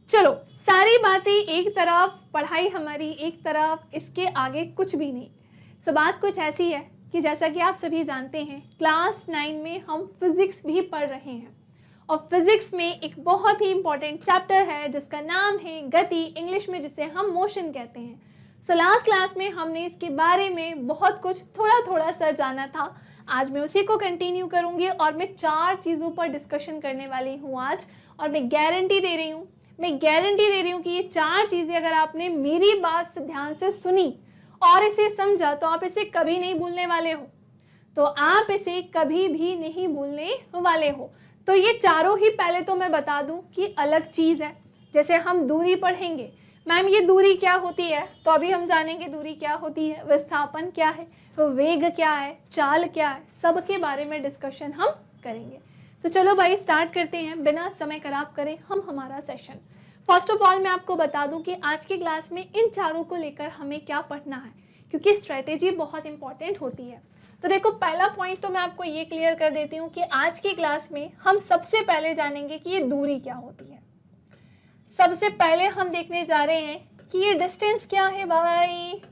चलो, सारी बातें एक तरफ, पढ़ाई हमारी एक तरफ, इसके आगे कुछ भी नहीं। सो बात कुछ ऐसी है कि जैसा कि आप सभी जानते हैं, क्लास 9 में हम फिजिक्स भी पढ़ रहे हैं और फिजिक्स में एक बहुत ही इंपॉर्टेंट चैप्टर है जिसका नाम है गति, इंग्लिश में जिसे हम मोशन कहते हैं। सो लास्ट क्लास में हमने इसके बारे में बहुत कुछ थोड़ा थोड़ा सा जाना था। आज मैं उसी को कंटिन्यू करूंगी और मैं 4 चीज़ों पर डिस्कशन करने वाली हूँ आज। और मैं गारंटी दे रही हूँ कि ये 4 चीज़ें अगर आपने मेरी बात से ध्यान से सुनी और इसे समझा तो आप इसे कभी नहीं भूलने वाले हो। तो ये चारों ही पहले तो मैं बता दूं कि अलग चीज़ है। जैसे हम दूरी पढ़ेंगे, मैम ये दूरी क्या होती है, तो अभी हम जानेंगे दूरी क्या होती है, विस्थापन क्या है, वेग क्या है, चाल क्या है, सबके बारे में डिस्कशन हम करेंगे। तो चलो भाई स्टार्ट करते हैं, बिना समय खराब करें हम हमारा सेशन। फर्स्ट ऑफ ऑल मैं आपको बता दूं कि आज की क्लास में इन चारों को लेकर हमें क्या पढ़ना है, क्योंकि स्ट्रेटेजी बहुत इंपॉर्टेंट होती है। तो देखो, पहला पॉइंट तो मैं आपको ये क्लियर कर देती हूँ कि आज की क्लास में हम सबसे पहले जानेंगे कि ये दूरी क्या होती है। सबसे पहले हम देखने जा रहे हैं कि ये डिस्टेंस क्या है भाई,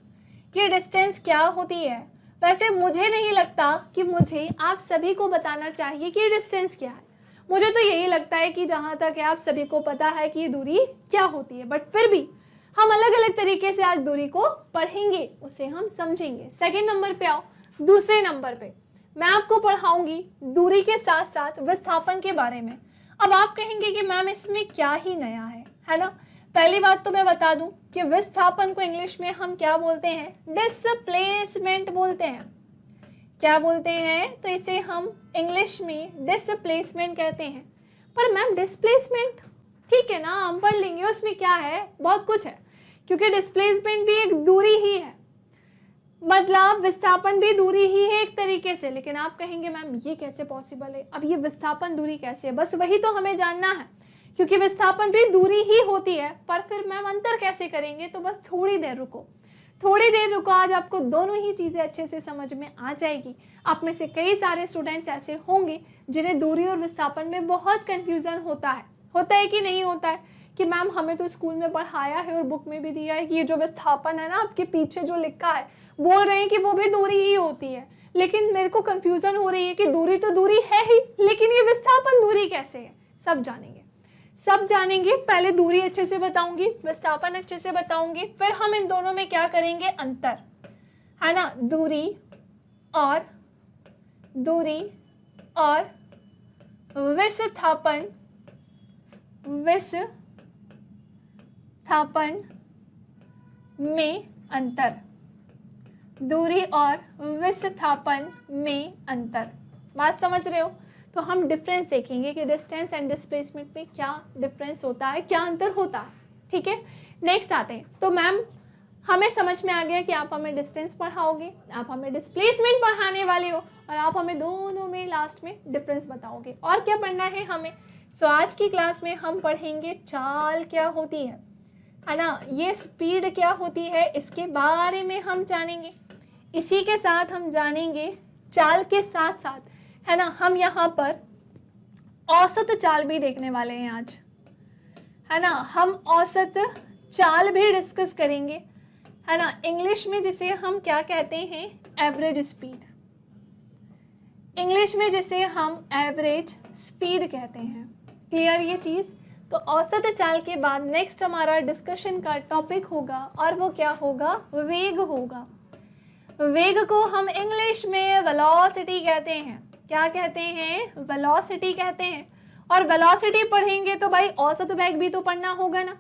ये डिस्टेंस क्या होती है। वैसे मुझे नहीं लगता कि मुझे आप सभी को बताना चाहिए कि ये डिस्टेंस क्या है। मुझे तो यही लगता है कि जहाँ तक है आप सभी को पता है कि ये दूरी क्या होती है, बट फिर भी हम अलग अलग तरीके से आज दूरी को पढ़ेंगे, उसे हम समझेंगे। सेकेंड नंबर पे आओ, दूसरे नंबर पे मैं आपको पढ़ाऊंगी दूरी के साथ साथ विस्थापन के बारे में। अब आप कहेंगे कि मैम इसमें क्या ही नया है ना। पहली बात तो मैं बता दूं कि विस्थापन को इंग्लिश में हम क्या बोलते हैं, डिस्प्लेसमेंट बोलते हैं। क्या बोलते हैं, तो इसे हम इंग्लिश में डिस्प्लेसमेंट कहते हैं। पर मैम डिस्प्लेसमेंट ठीक है ना, हम पढ़ लेंगे, उसमें क्या है, बहुत कुछ है, क्योंकि डिस्प्लेसमेंट भी एक दूरी ही है, मतलब विस्थापन भी दूरी ही है एक तरीके से। लेकिन आप कहेंगे मैम ये कैसे पॉसिबल है, अब ये विस्थापन दूरी कैसे है, बस वही तो हमें जानना है, क्योंकि विस्थापन भी दूरी ही होती है। पर फिर मैम अंतर कैसे करेंगे, तो बस थोड़ी देर रुको, आज आपको दोनों ही चीज़ें अच्छे से समझ में आ जाएगी। आप में से कई सारे स्टूडेंट्स ऐसे होंगे जिन्हें दूरी और विस्थापन में बहुत कंफ्यूजन होता है कि नहीं होता है, कि मैम हमें तो स्कूल में पढ़ाया है और बुक में भी दिया है कि ये जो विस्थापन है ना, आपके पीछे जो लिखा है बोल रहे हैं कि वो भी दूरी ही होती है, लेकिन मेरे को कंफ्यूजन हो रही है कि दूरी तो दूरी है ही, लेकिन ये विस्थापन दूरी कैसे है। सब जानेंगे। पहले दूरी अच्छे से बताऊंगी, विस्थापन अच्छे से बताऊंगी, फिर हम इन दोनों में क्या करेंगे, अंतर है ना, दूरी और विस्थापन में अंतर, दूरी और विस्थापन में अंतर। बात समझ रहे हो। तो हम डिफरेंस देखेंगे कि डिस्टेंस एंड डिस्प्लेसमेंट में क्या डिफरेंस होता है, क्या अंतर होता है। ठीक है, नेक्स्ट आते हैं। तो मैम हमें समझ में आ गया कि आप हमें डिस्टेंस पढ़ाओगे, आप हमें डिस्प्लेसमेंट पढ़ाने वाले हो, और आप हमें दोनों में लास्ट में डिफरेंस बताओगे। और क्या पढ़ना है हमें, सो आज की क्लास में हम पढ़ेंगे चाल क्या होती है ना, ये स्पीड क्या होती है, इसके बारे में हम जानेंगे। इसी के साथ हम जानेंगे चाल के साथ साथ, है ना, हम यहाँ पर औसत चाल भी देखने वाले हैं आज, है ना। हम औसत चाल भी डिस्कस करेंगे, है ना, इंग्लिश में जिसे हम क्या कहते हैं, एवरेज स्पीड, इंग्लिश में जिसे हम एवरेज स्पीड कहते हैं। क्लियर ये चीज़। तो औसत चाल के बाद नेक्स्ट हमारा डिस्कशन का टॉपिक होगा, और वो क्या होगा, वेग होगा। वेग को हम इंग्लिश में वेलोसिटी कहते हैं। क्या कहते हैं, वेलोसिटी कहते हैं। और वेलोसिटी पढ़ेंगे तो भाई औसत वेग भी तो पढ़ना होगा ना।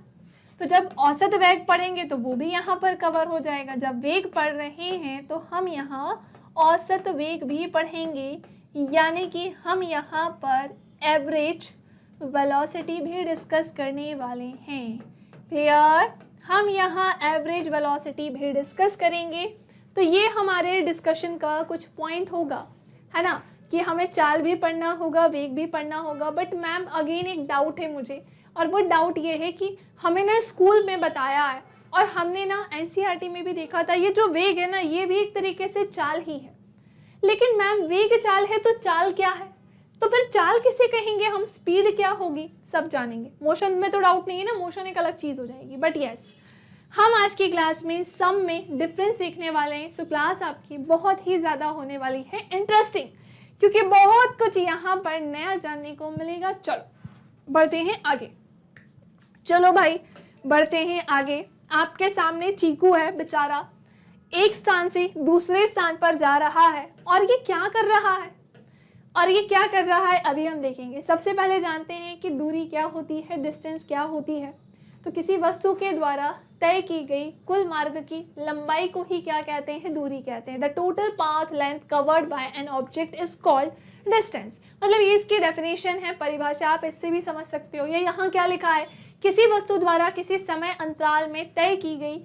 तो जब औसत वेग पढ़ेंगे तो वो भी यहाँ पर कवर हो जाएगा। जब वेग पढ़ रहे हैं तो हम यहाँ औसत वेग भी पढ़ेंगे, यानी कि हम यहाँ पर एवरेज वेलोसिटी भी डिस्कस करने वाले हैं। क्लियर, हम यहाँ एवरेज वेलोसिटी भी डिस्कस करेंगे। तो ये हमारे डिस्कशन का कुछ पॉइंट होगा, है ना, कि हमें चाल भी पढ़ना होगा, वेग भी पढ़ना होगा। बट मैम अगेन एक डाउट है मुझे, और वो डाउट ये है कि हमें ना स्कूल में बताया है और हमने ना एनसीईआरटी में भी देखा था, ये जो वेग है ना, ये भी एक तरीके से चाल ही है। लेकिन मैम वेग चाल है तो चाल क्या है, तो फिर चाल किसे कहेंगे हम, स्पीड क्या होगी, सब जानेंगे। मोशन में तो डाउट नहीं है ना, मोशन एक अलग चीज हो जाएगी। बट यस, हम आज की क्लास में सम में डिफरेंस सीखने वाले हैं। सो क्लास आपकी बहुत ही ज़्यादा होने वाली है इंटरेस्टिंग, क्योंकि बहुत कुछ यहाँ पर नया जानने को मिलेगा। चलो बढ़ते हैं आगे, चलो भाई बढ़ते हैं आगे। आपके सामने चीकू है, बेचारा एक स्थान से दूसरे स्थान पर जा रहा है, और ये क्या कर रहा है, और ये क्या कर रहा है अभी हम देखेंगे। सबसे पहले जानते हैं कि दूरी क्या होती है, डिस्टेंस क्या होती है। तो किसी वस्तु के द्वारा तय की गई कुल मार्ग की लंबाई को ही क्या कहते हैं, दूरी कहते हैं। The total path length covered by an object is called distance. मतलब ये इसकी डेफिनेशन है, परिभाषा आप इससे भी समझ सकते हो। ये यहाँ क्या लिखा है, किसी वस्तु द्वारा किसी समय अंतराल में तय की गई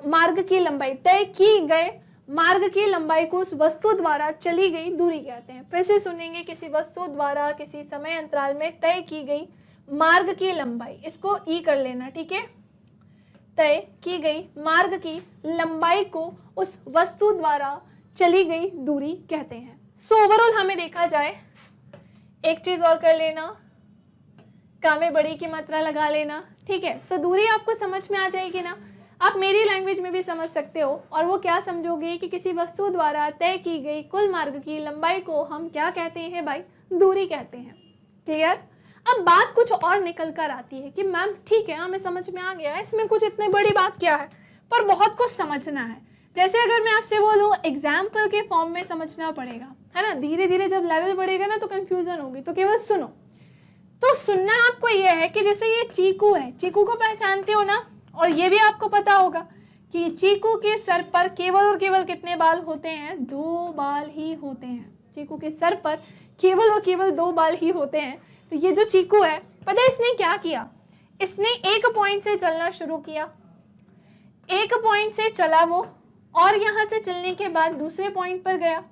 मार्ग की लंबाई, तय की गए मार्ग की लंबाई को उस वस्तु द्वारा चली गई दूरी कहते हैं। फिर से सुनेंगे, किसी वस्तु द्वारा किसी समय अंतराल में तय की गई मार्ग की लंबाई, इसको ई कर लेना, ठीक है। तय की गई मार्ग की लंबाई को उस वस्तु द्वारा चली गई दूरी कहते हैं। सो ओवरऑल हमें देखा जाए, एक चीज और कर लेना, कामे बड़ी की मात्रा लगा लेना, ठीक है। सो दूरी आपको समझ में आ जाएगी ना, आप मेरी लैंग्वेज में भी समझ सकते हो। और वो क्या समझोगे कि किसी वस्तु द्वारा तय की गई कुल मार्ग की लंबाई को हम क्या कहते हैं भाई, दूरी कहते हैं। क्लियर। अब बात कुछ और निकल कर आती है कि मैम ठीक है, हमें समझ में आ गया, इसमें कुछ इतनी बड़ी बात क्या है, पर बहुत कुछ समझना है। जैसे अगर मैं आपसे बोलूँ एग्जाम्पल के फॉर्म में समझना पड़ेगा, है ना। धीरे धीरे जब लेवल बढ़ेगा ना तो कंफ्यूजन होगी, तो केवल सुनो। तो सुनना आपको यह है कि जैसे ये चीकू है, चीकू को पहचानते हो ना, और ये भी आपको पता होगा कि चीकू के सर पर केवल और केवल कितने बाल होते हैं, 2 बाल ही होते हैं। चीकू के सर पर केवल और केवल 2 बाल ही होते हैं। तो ये जो चीकू है, पता है इसने क्या किया, इसने एक पॉइंट से चलना शुरू किया, एक पॉइंट से चला वो, और यहाँ से चलने के बाद दूसरे पॉइंट पर गया,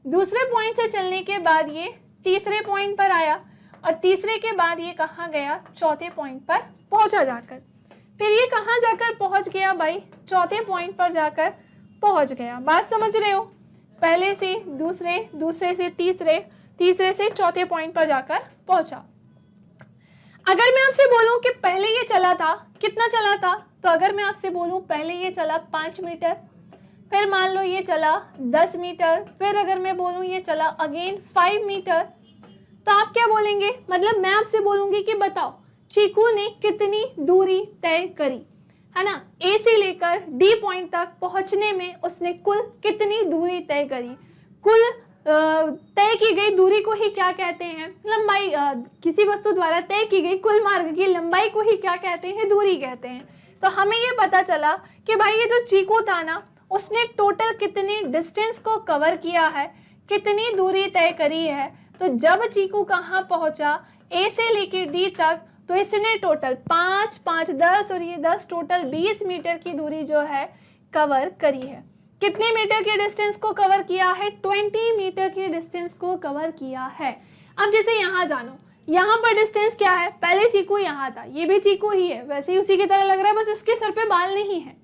दूसरे पॉइंट से चलने के बाद ये तीसरे पॉइंट पर आया, और तीसरे के बाद ये कहाँ गया, चौथे पॉइंट पर पहुंचा जाकर। फिर ये कहाँ जाकर पहुंच गया भाई, चौथे पॉइंट पर जाकर पहुंच गया। बात समझ रहे हो, पहले से दूसरे, दूसरे से तीसरे, तीसरे से चौथे पॉइंट पर जाकर पहुंचा। अगर मैं आपसे बोलूं कि पहले ये चला था, कितना चला था, तो अगर मैं आपसे बोलूं पहले ये चला 5 मीटर, फिर मान लो ये चला 10 मीटर, फिर अगर मैं बोलूं ये चला अगेन 5 मीटर, तो आप क्या बोलेंगे, मतलब मैं आपसे बोलूंगी कि बताओ चीकू ने कितनी दूरी तय करी, है ना। ए से लेकर डी पॉइंट तक पहुंचने में उसने कुल कितनी दूरी तय करी। कुल तय की गई दूरी को ही क्या कहते हैं, लंबाई। किसी वस्तु द्वारा तय की गई कुल मार्ग की लंबाई को ही क्या कहते हैं, दूरी कहते हैं। तो हमें ये पता चला कि भाई ये जो चीकू था ना, उसने टोटल कितनी डिस्टेंस को कवर किया है, कितनी दूरी तय करी है। तो जब चीकू कहाँ पहुंचा, ए से लेकर डी तक, तो इसने टोटल 5, 5, 10 और ये 10 टोटल 20 मीटर की दूरी जो है कवर करी है। कितने मीटर के डिस्टेंस को कवर किया है, 20 मीटर के डिस्टेंस को कवर किया है। अब जैसे यहाँ जानो, यहाँ पर डिस्टेंस क्या है, पहले चीकू यहाँ था, ये भी चीकू ही है, वैसे ही उसी की तरह लग रहा है, बस इसके सर पे बाल नहीं है,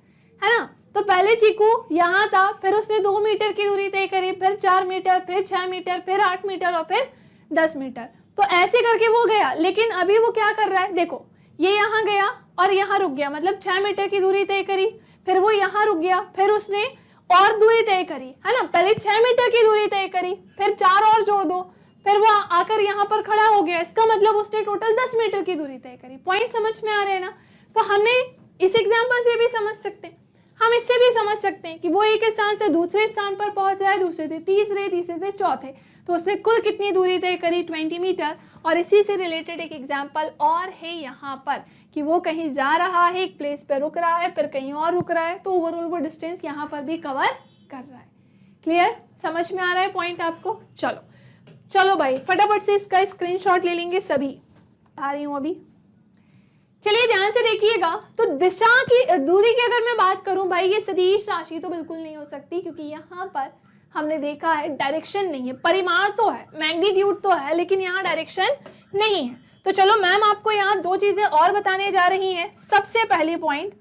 है ना। तो पहले चीकू यहाँ था, फिर उसने 2 मीटर की दूरी तय करी, फिर 4 मीटर, फिर 6 मीटर, फिर 8 मीटर और फिर 10 मीटर। तो ऐसे करके वो गया। लेकिन अभी वो क्या कर रहा है, देखो ये यहाँ गया और यहाँ रुक गया, मतलब 6 मीटर की दूरी तय करी, फिर वो यहाँ रुक गया, फिर उसने और दूरी तय करी, है ना। पहले 6 मीटर की दूरी तय करी, फिर 4 और जोड़ दो, फिर वो आकर यहाँ पर खड़ा हो गया, इसका मतलब उसने टोटल 10 मीटर की दूरी तय करी। पॉइंट समझ में आ रहे हैं ना। तो हमें इस एग्जाम्पल से भी समझ सकते हैं, हम इससे भी समझ सकते हैं कि वो एक स्थान से दूसरे स्थान पर पहुंचा है, दूसरे से तीसरे, तीसरे से चौथे, तो उसने कुल कितनी दूरी तय करी, 20 मीटर। और इसी से रिलेटेड एक एग्जाम्पल और है यहाँ पर कि वो कहीं जा रहा है, एक प्लेस पे रुक रहा है, फिर कहीं और रुक रहा है, तो ओवरऑल वो डिस्टेंस यहाँ पर भी कवर कर रहा है। क्लियर, समझ में आ रहा है पॉइंट आपको। चलो चलो भाई फटाफट से इसका स्क्रीनशॉट ले लेंगे सभी, आ रही हूँ अभी। चलिए ध्यान से देखिएगा। तो दिशा की दूरी की अगर मैं बात करूं भाई, ये सदिश राशि तो बिल्कुल नहीं हो सकती, क्योंकि यहाँ पर हमने देखा है डायरेक्शन नहीं है, परिमाण तो है, मैग्नीट्यूड तो है, लेकिन यहाँ डायरेक्शन नहीं है। तो चलो मैम आपको यहाँ 2 चीजें और बताने जा रही हैं। सबसे पहली पॉइंट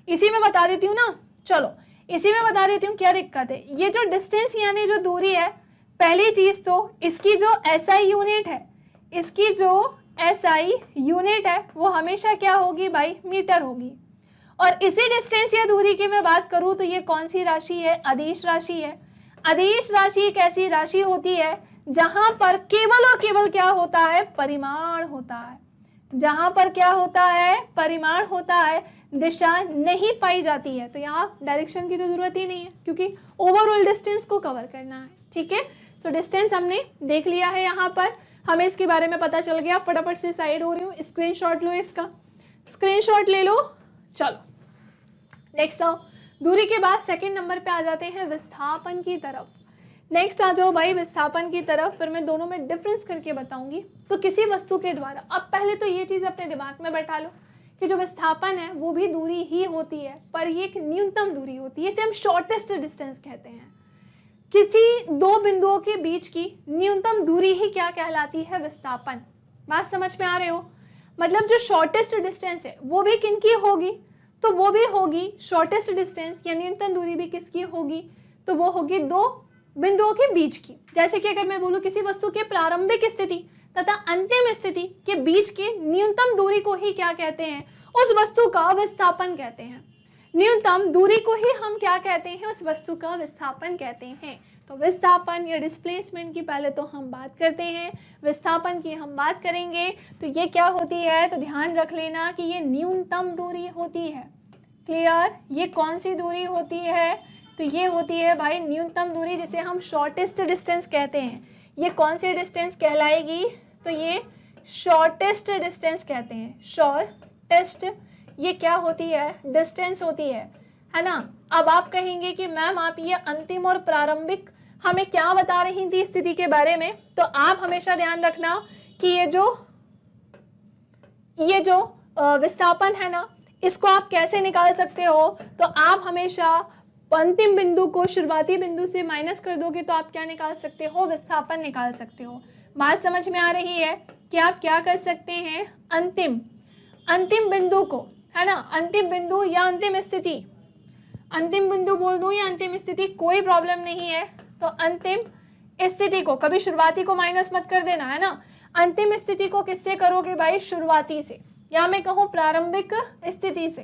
इसी में बता देती हूँ ना, चलो इसी में बता देती हूँ क्या दिक्कत है। ये जो डिस्टेंस यानी जो दूरी है, पहली चीज तो इसकी जो SI यूनिट है, इसकी जो SI यूनिट है वो हमेशा क्या होगी भाई, मीटर होगी। और इसी डिस्टेंस या दूरी की मैं बात करूं तो ये कौन सी राशि है, अदिश राशि है। अदिश राशि एक ऐसी राशि होती है जहां पर केवल और केवल क्या होता है, परिमाण होता है। जहां पर क्या होता है, परिमाण होता है, दिशा नहीं पाई जाती है। तो यहाँ डायरेक्शन की तो जरूरत ही नहीं है क्योंकि ओवरऑल डिस्टेंस को कवर करना है। ठीक है, सो डिस्टेंस हमने देख लिया है, यहाँ पर हमें इसके बारे में पता चल गया। फटाफट से साइड हो रही हूँ, स्क्रीनशॉट लो, इसका स्क्रीनशॉट ले लो। चलो नेक्स्ट आओ, दूरी के बाद सेकंड नंबर पे आ जाते हैं विस्थापन की तरफ। नेक्स्ट आ जाओ भाई विस्थापन की तरफ, फिर मैं दोनों में डिफरेंस करके बताऊंगी। तो किसी वस्तु के द्वारा, अब पहले तो ये चीज अपने दिमाग में बैठा लो कि जो विस्थापन है वो भी दूरी ही होती है, पर ये एक न्यूनतम दूरी होती है, इसे हम शॉर्टेस्ट डिस्टेंस कहते हैं। किसी दो बिंदुओं के बीच की न्यूनतम दूरी ही क्या कहलाती है, विस्थापन। बात समझ में आ रहे हो, मतलब जो शॉर्टेस्ट डिस्टेंस है वो भी किनकी होगी, तो वो भी होगी शॉर्टेस्ट डिस्टेंस या न्यूनतम दूरी भी किसकी होगी, तो वो होगी दो बिंदुओं के बीच की। जैसे कि अगर मैं बोलूं किसी वस्तु के प्रारंभिक स्थिति तथा अंतिम स्थिति के बीच की न्यूनतम दूरी को ही क्या कहते हैं, उस वस्तु का विस्थापन कहते हैं। न्यूनतम दूरी को ही हम क्या कहते हैं, उस वस्तु का विस्थापन कहते हैं। तो विस्थापन या डिस्प्लेसमेंट की पहले तो हम बात करते हैं, विस्थापन की हम बात करेंगे। तो ये क्या होती है, तो ध्यान रख लेना कि ये न्यूनतम दूरी होती है। क्लियर, ये कौन सी दूरी होती है, तो ये होती है भाई न्यूनतम दूरी, जिसे हम शॉर्टेस्ट डिस्टेंस कहते हैं। ये कौन सी डिस्टेंस कहलाएगी, तो ये शॉर्टेस्ट डिस्टेंस कहते हैं। शॉर्टेस्ट ये क्या होती है, डिस्टेंस होती है ना। अब आप कहेंगे कि मैम आप ये अंतिम और प्रारंभिक हमें क्या बता रही थी स्थिति के बारे में, तो आप हमेशा ध्यान रखना कि ये जो विस्थापन है ना, इसको आप कैसे निकाल सकते हो। तो आप हमेशा अंतिम बिंदु को शुरुआती बिंदु से माइनस कर दोगे तो आप क्या निकाल सकते हो, विस्थापन निकाल सकते हो। बात समझ में आ रही है कि आप क्या कर सकते हैं, अंतिम बिंदु को, है ना, अंतिम बिंदु या अंतिम स्थिति, अंतिम बिंदु बोल दूं या अंतिम स्थिति कोई प्रॉब्लम नहीं है। तो अंतिम स्थिति को, कभी शुरुआती को माइनस मत कर देना, है ना। अंतिम स्थिति को किससे करोगे भाई, शुरुआती से, या मैं कहूं प्रारंभिक स्थिति से।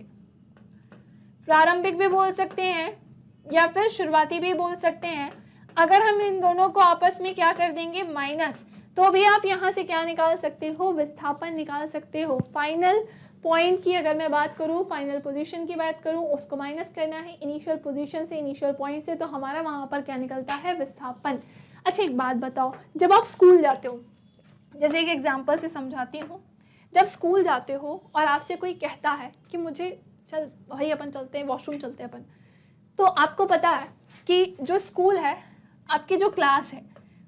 प्रारंभिक भी बोल सकते हैं या फिर शुरुआती भी बोल सकते हैं। अगर हम इन दोनों को आपस में क्या कर देंगे, माइनस, तो भी आप यहाँ से क्या निकाल सकते हो, विस्थापन निकाल सकते हो। फाइनल पॉइंट की अगर मैं बात करूँ, फाइनल पोजीशन की बात करूँ, उसको माइनस करना है इनिशियल पोजीशन से, इनिशियल पॉइंट से, तो हमारा वहाँ पर क्या निकलता है, विस्थापन। अच्छा एक बात बताओ, जब आप स्कूल जाते हो, जैसे एक एग्जाम्पल से समझाती हूँ, जब स्कूल जाते हो और आपसे कोई कहता है कि मुझे चल भाई अपन चलते हैं, वॉशरूम चलते हैं अपन, तो आपको पता है कि जो स्कूल है, आपकी जो क्लास है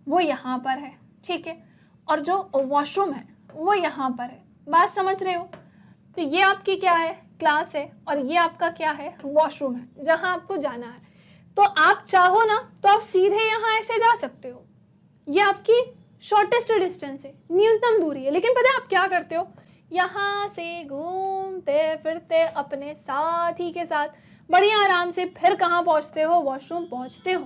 वो यहाँ पर है, ठीक है, और जो वॉशरूम है वो यहाँ पर है। बात समझ रहे हो, तो ये आपकी क्या है, क्लास है, और ये आपका क्या है, वॉशरूम है, जहाँ आपको जाना है। तो आप चाहो ना तो आप सीधे यहाँ ऐसे जा सकते हो, ये आपकी शॉर्टेस्ट डिस्टेंस है, न्यूनतम दूरी है। लेकिन पता है आप क्या करते हो, यहाँ से घूमते फिरते अपने साथी के साथ बढ़िया आराम से फिर कहाँ पहुँचते हो, वॉशरूम पहुँचते हो।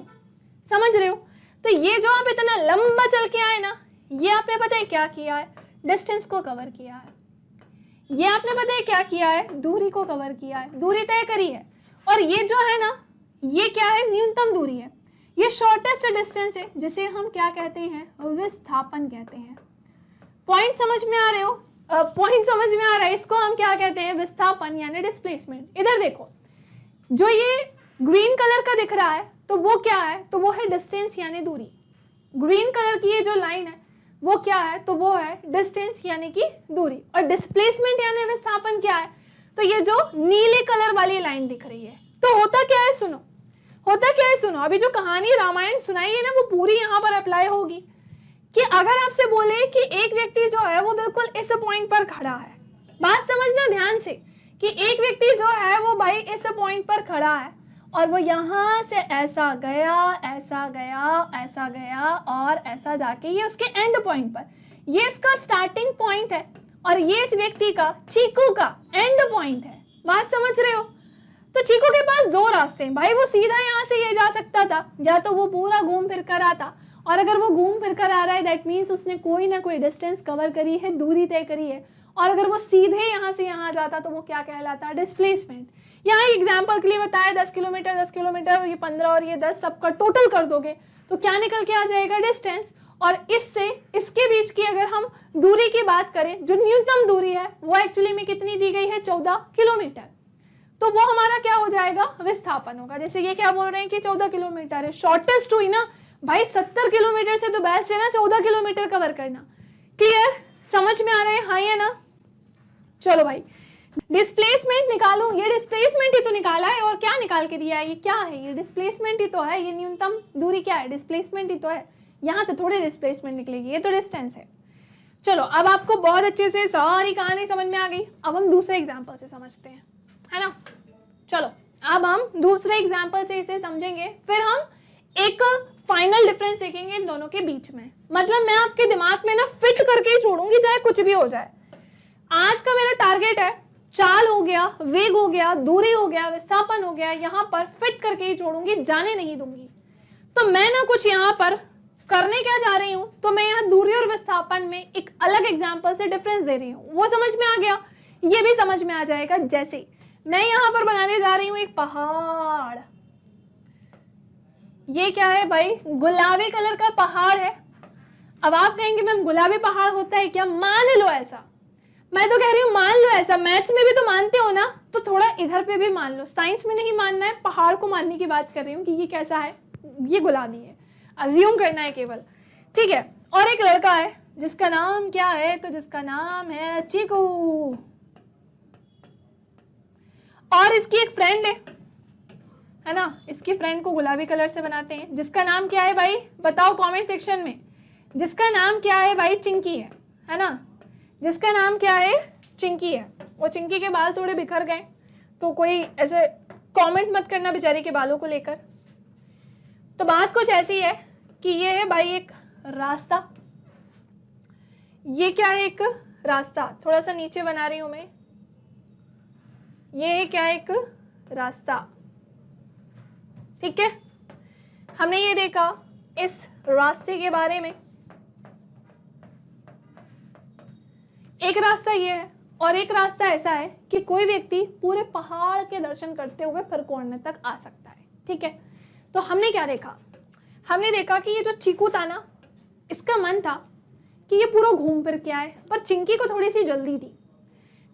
समझ रहे हो, तो ये जो आप इतना लंबा चल के आए ना, ये आपने पता है क्या किया है, डिस्टेंस को कवर किया है। ये आपने पता है क्या किया है, दूरी को कवर किया है, दूरी तय करी है। और ये जो है ना, ये क्या है, न्यूनतम दूरी है, ये शॉर्टेस्ट डिस्टेंस है, जिसे हम क्या कहते हैं, विस्थापन कहते हैं। पॉइंट समझ में आ रहे हो, पॉइंट समझ में आ रहा है, इसको हम क्या कहते हैं, विस्थापन यानी डिस्प्लेसमेंट। इधर देखो, जो ये ग्रीन कलर का दिख रहा है, तो वो क्या है, तो वो है डिस्टेंस यानी दूरी। ग्रीन कलर की ये जो लाइन है वो क्या है, तो वो है डिस्टेंस यानी कि दूरी। और डिस्प्लेसमेंट यानी विस्थापन क्या है, तो ये जो नीले कलर वाली लाइन दिख रही है। तो होता क्या है, सुनो, होता क्या है, सुनो, अभी जो कहानी रामायण सुनाई है ना, वो पूरी यहाँ पर अप्लाई होगी। कि अगर आपसे बोले कि एक व्यक्ति जो है वो बिल्कुल इस पॉइंट पर खड़ा है, बात समझना ध्यान से, कि एक व्यक्ति जो है वो भाई इस पॉइंट पर खड़ा है, और वो यहाँ से ऐसा गया, ऐसा गया, ऐसा गया, और ऐसा जाके ये उसके एंड पॉइंट पर, ये इसका स्टार्टिंग पॉइंट है, और ये इस व्यक्ति का, चीकू का एंड पॉइंट है। बात समझ रहे हो, तो चीकू के पास दो रास्ते हैं भाई, वो सीधा यहाँ से ये जा सकता था, या तो वो पूरा घूम फिर कर आता और अगर वो घूम फिर कर आ रहा है दैट मीन्स उसने कोई ना कोई डिस्टेंस कवर करी है, दूरी तय करी है। और अगर वो सीधे यहाँ से यहाँ जाता तो वो क्या कहलाता है? डिस्प्लेसमेंट। यहाँ एग्जाम्पल के लिए बताया 10 किलोमीटर 10 किलोमीटर, ये 15 और ये 10 सबका टोटल कर दोगे तो क्या निकल के आ जाएगा? डिस्टेंस। और इससे इसके बीच की अगर हम दूरी की बात करें, जो न्यूनतम दूरी है वो एक्चुअली में कितनी दी गई है? 14 किलोमीटर। तो वो हमारा क्या हो जाएगा? विस्थापन होगा। जैसे ये क्या बोल रहे हैं कि 14 किलोमीटर है, शॉर्टेस्ट हुई ना भाई। 70 किलोमीटर से तो बेस्ट है ना 14 किलोमीटर कवर करना। क्लियर? समझ में आ रहा है? हाँ या ना? चलो भाई, डिस्प्लेसमेंट निकालो। ये डिस्प्लेसमेंट ही तो निकाला है, और क्या निकाल के दिया है? ये क्या है? ये डिस्प्लेसमेंट ही तो है। ये न्यूनतम दूरी क्या है? डिस्प्लेसमेंट ही तो है। यहाँ से थोड़ी डिस्प्लेसमेंट निकलेगी, ये तो डिस्टेंस है। चलो, अब आपको बहुत अच्छे से सारी कहानी समझ में आ गई। अब हम दूसरे एग्जाम्पल से समझते हैं, है ना? चलो, अब हम दूसरे एग्जाम्पल से इसे समझेंगे, फिर हम एक फाइनल डिफरेंस देखेंगे इन दोनों के बीच में। मतलब मैं आपके दिमाग में ना फिट करके ही छोड़ूंगी, चाहे कुछ भी हो जाए। आज का मेरा टारगेट है, चाल हो गया, वेग हो गया, दूरी हो गया, विस्थापन हो गया, यहाँ पर फिट करके ही छोड़ूंगी, जाने नहीं दूंगी। तो मैं ना कुछ यहाँ पर करने क्या जा रही हूं, तो मैं यहाँ दूरी और विस्थापन में एक अलग एग्जाम्पल से डिफरेंस दे रही हूँ। वो समझ में आ गया? ये भी समझ में आ जाएगा। जैसे मैं यहाँ पर बनाने जा रही हूँ एक पहाड़। ये क्या है भाई? गुलाबी कलर का पहाड़ है। अब आप कहेंगे मैम गुलाबी पहाड़ होता है क्या? मान लो ऐसा। मैं तो कह रही हूँ मान लो ऐसा। मैथ्स में भी तो मानते हो ना, तो थोड़ा इधर पे भी मान लो। साइंस में नहीं मानना है, पहाड़ को मानने की बात कर रही हूँ कि ये कैसा है, ये गुलाबी है, अज्यूम करना है केवल। ठीक है। और एक लड़का है जिसका नाम क्या है? तो जिसका नाम है चीकू, और इसकी एक फ्रेंड है ना? इसकी फ्रेंड को गुलाबी कलर से बनाते हैं, जिसका नाम क्या है भाई? बताओ कमेंट सेक्शन में। जिसका नाम क्या है भाई? चिंकी है ना? जिसका नाम क्या है? चिंकी है। वो चिंकी के बाल थोड़े बिखर गए, तो कोई ऐसे कमेंट मत करना बेचारी के बालों को लेकर। तो बात कुछ ऐसी है कि ये है भाई एक रास्ता। ये क्या है? एक रास्ता। थोड़ा सा नीचे बना रही हूं मैं। ये है क्या? एक रास्ता। ठीक है। हमने ये देखा इस रास्ते के बारे में। एक रास्ता ये है, और एक रास्ता ऐसा है कि कोई व्यक्ति पूरे पहाड़ के दर्शन करते हुए फरकोणने तक आ सकता है। ठीक है। तो हमने क्या देखा? हमने देखा कि ये जो चीकू था ना, इसका मन था कि ये पूरा घूम फिर के आए, पर चिंकी को थोड़ी सी जल्दी थी।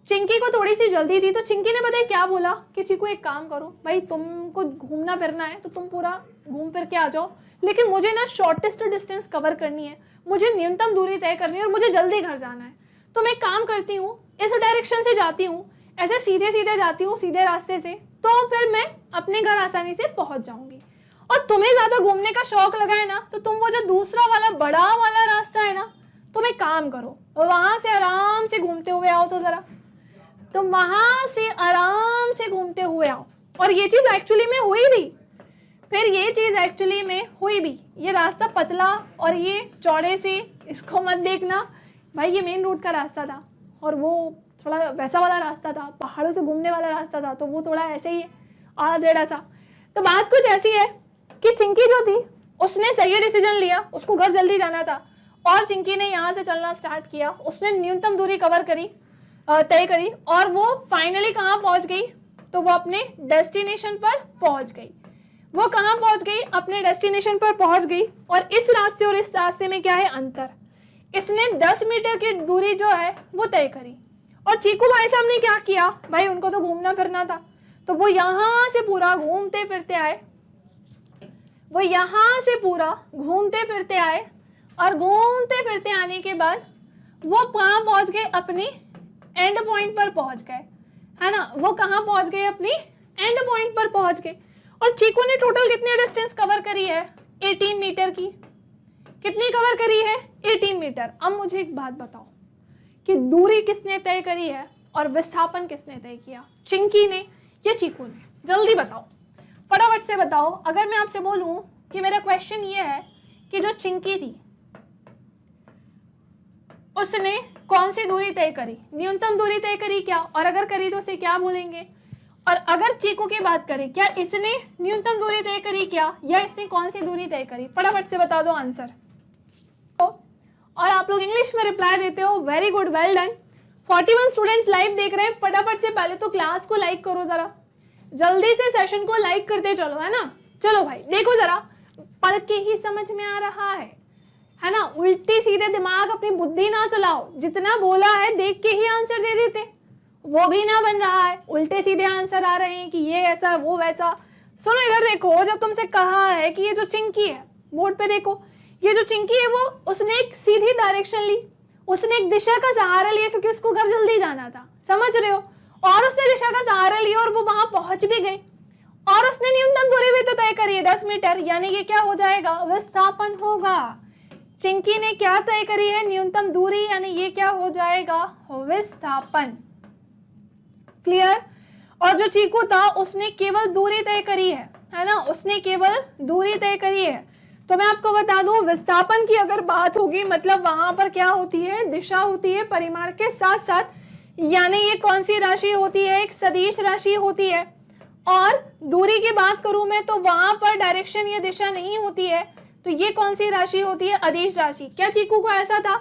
तो चिंकी ने पता है क्या बोला कि चीकू एक काम करो भाई, तुमको घूमना फिरना है तो तुम पूरा घूम फिर के आ जाओ, लेकिन मुझे ना शॉर्टेस्ट डिस्टेंस कवर करनी है, मुझे न्यूनतम दूरी तय करनी है और मुझे जल्दी घर जाना है। तो मैं काम करती हूँ, इस डायरेक्शन से जाती हूँ, ऐसे सीधे सीधे जाती हूँ, सीधे रास्ते से, तो फिर मैं अपने घर आसानी से पहुंच जाऊंगी। और तुम्हें ज्यादा घूमने का शौक लगा है ना, तो तुम वो जो दूसरा वाला बड़ा वाला रास्ता है ना, तुम एक काम करो, वहां से आराम से घूमते हुए आओ। तो जरा तुम वहां से आराम से घूमते हुए आओ। और ये चीज एक्चुअली में हुई भी। ये रास्ता पतला और ये चौड़े से, इसको मत देखना भाई, ये मेन रोड का रास्ता था और वो थोड़ा वैसा वाला रास्ता था, पहाड़ों से घूमने वाला रास्ता था, तो वो थोड़ा ऐसे ही है आधा टेढ़ा सा। तो बात कुछ ऐसी है कि चिंकी जो थी उसने सही डिसीजन लिया, उसको घर जल्दी जाना था और चिंकी ने यहाँ से चलना स्टार्ट किया। उसने न्यूनतम दूरी तय करी और वो फाइनली कहाँ पहुंच गई? तो वो अपने डेस्टिनेशन पर पहुंच गई। अपने डेस्टिनेशन पर पहुंच गई। और इस रास्ते और इस रास्ते में क्या है? अंतर। इसने 10 मीटर की दूरी जो है वो तय करी और चीकू भाई साहब ने क्या किया? भाई उनको तो घूमना फिरना था, तो वो यहाँ से पूरा घूमते फिरते आए और घूमते फिरते आने के बाद वो कहाँ पहुंच गए? अपने एंड पॉइंट पर पहुंच गए, है ना? वो कहाँ पहुंच गए? अपनी एंड पॉइंट पर पहुंच गए। और चीकू ने टोटल कितनी डिस्टेंस कवर करी है? 18 मीटर की। कितनी कवर करी है? 18 मीटर। अब मुझे एक बात बताओ कि दूरी किसने तय करी है और विस्थापन किसने तय किया? चिंकी ने या चीकू ने? जल्दी बताओ, फटाफट से बताओ। अगर मैं आपसे बोलूं कि मेरा क्वेश्चन ये है कि जो चिंकी थी उसने कौन सी दूरी तय करी? न्यूनतम दूरी तय करी क्या? और अगर करी तो उसे क्या बोलेंगे? और अगर चीकू की बात करें, क्या इसने न्यूनतम दूरी तय करी क्या, या इसने कौन सी दूरी तय करी? फटाफट से बता दो आंसर। और आप लोग इंग्लिश में रिप्लाई देते हो, very good, well done. 41 students live देख रहे हैं, फटाफट से पहले तो क्लास को लाइक करो जरा, जल्दी से सेशन को लाइक करते चलो, है ना। चलो भाई देखो जरा, पढ़ के ही समझ में आ रहा है ना। उल्टी सीधे दिमाग अपनी बुद्धि ना चलाओ, जितना बोला है देख के ही आंसर दे देते, वो भी ना बन रहा है, उल्टे सीधे आंसर आ रहे हैं कि ये ऐसा वो वैसा। सुनो इधर देखो, जब तुमसे कहा है कि ये जो चिंकी है, बोर्ड पे देखो, ये जो चिंकी है वो उसने एक सीधी डायरेक्शन ली, उसने एक दिशा का सहारा लिया क्योंकि उसको घर जल्दी जाना था, समझ रहे हो, और उसने दिशा का सहारा लिया और वो वहां पहुंच भी गई, और उसने न्यूनतम दूरी भी तो तय करी है 10 मीटर, यानी ये क्या हो जाएगा, विस्थापन होगा। चिंकी ने क्या तय करी है, न्यूनतम दूरी, यानी ये क्या हो जाएगा, विस्थापन। क्लियर। और जो चीकू था उसने केवल दूरी तय करी है ना, उसने केवल दूरी तय करी है। तो मैं आपको बता दूं, विस्थापन की अगर बात होगी मतलब वहां पर क्या होती है, दिशा होती है परिमाण के साथ साथ, यानी ये कौन सी राशि होती है, एक सदिश राशि होती है। और दूरी की बात करूं मैं तो वहां पर डायरेक्शन या दिशा नहीं होती है, तो ये कौन सी राशि होती है, अदिश राशि। क्या चीकू को ऐसा था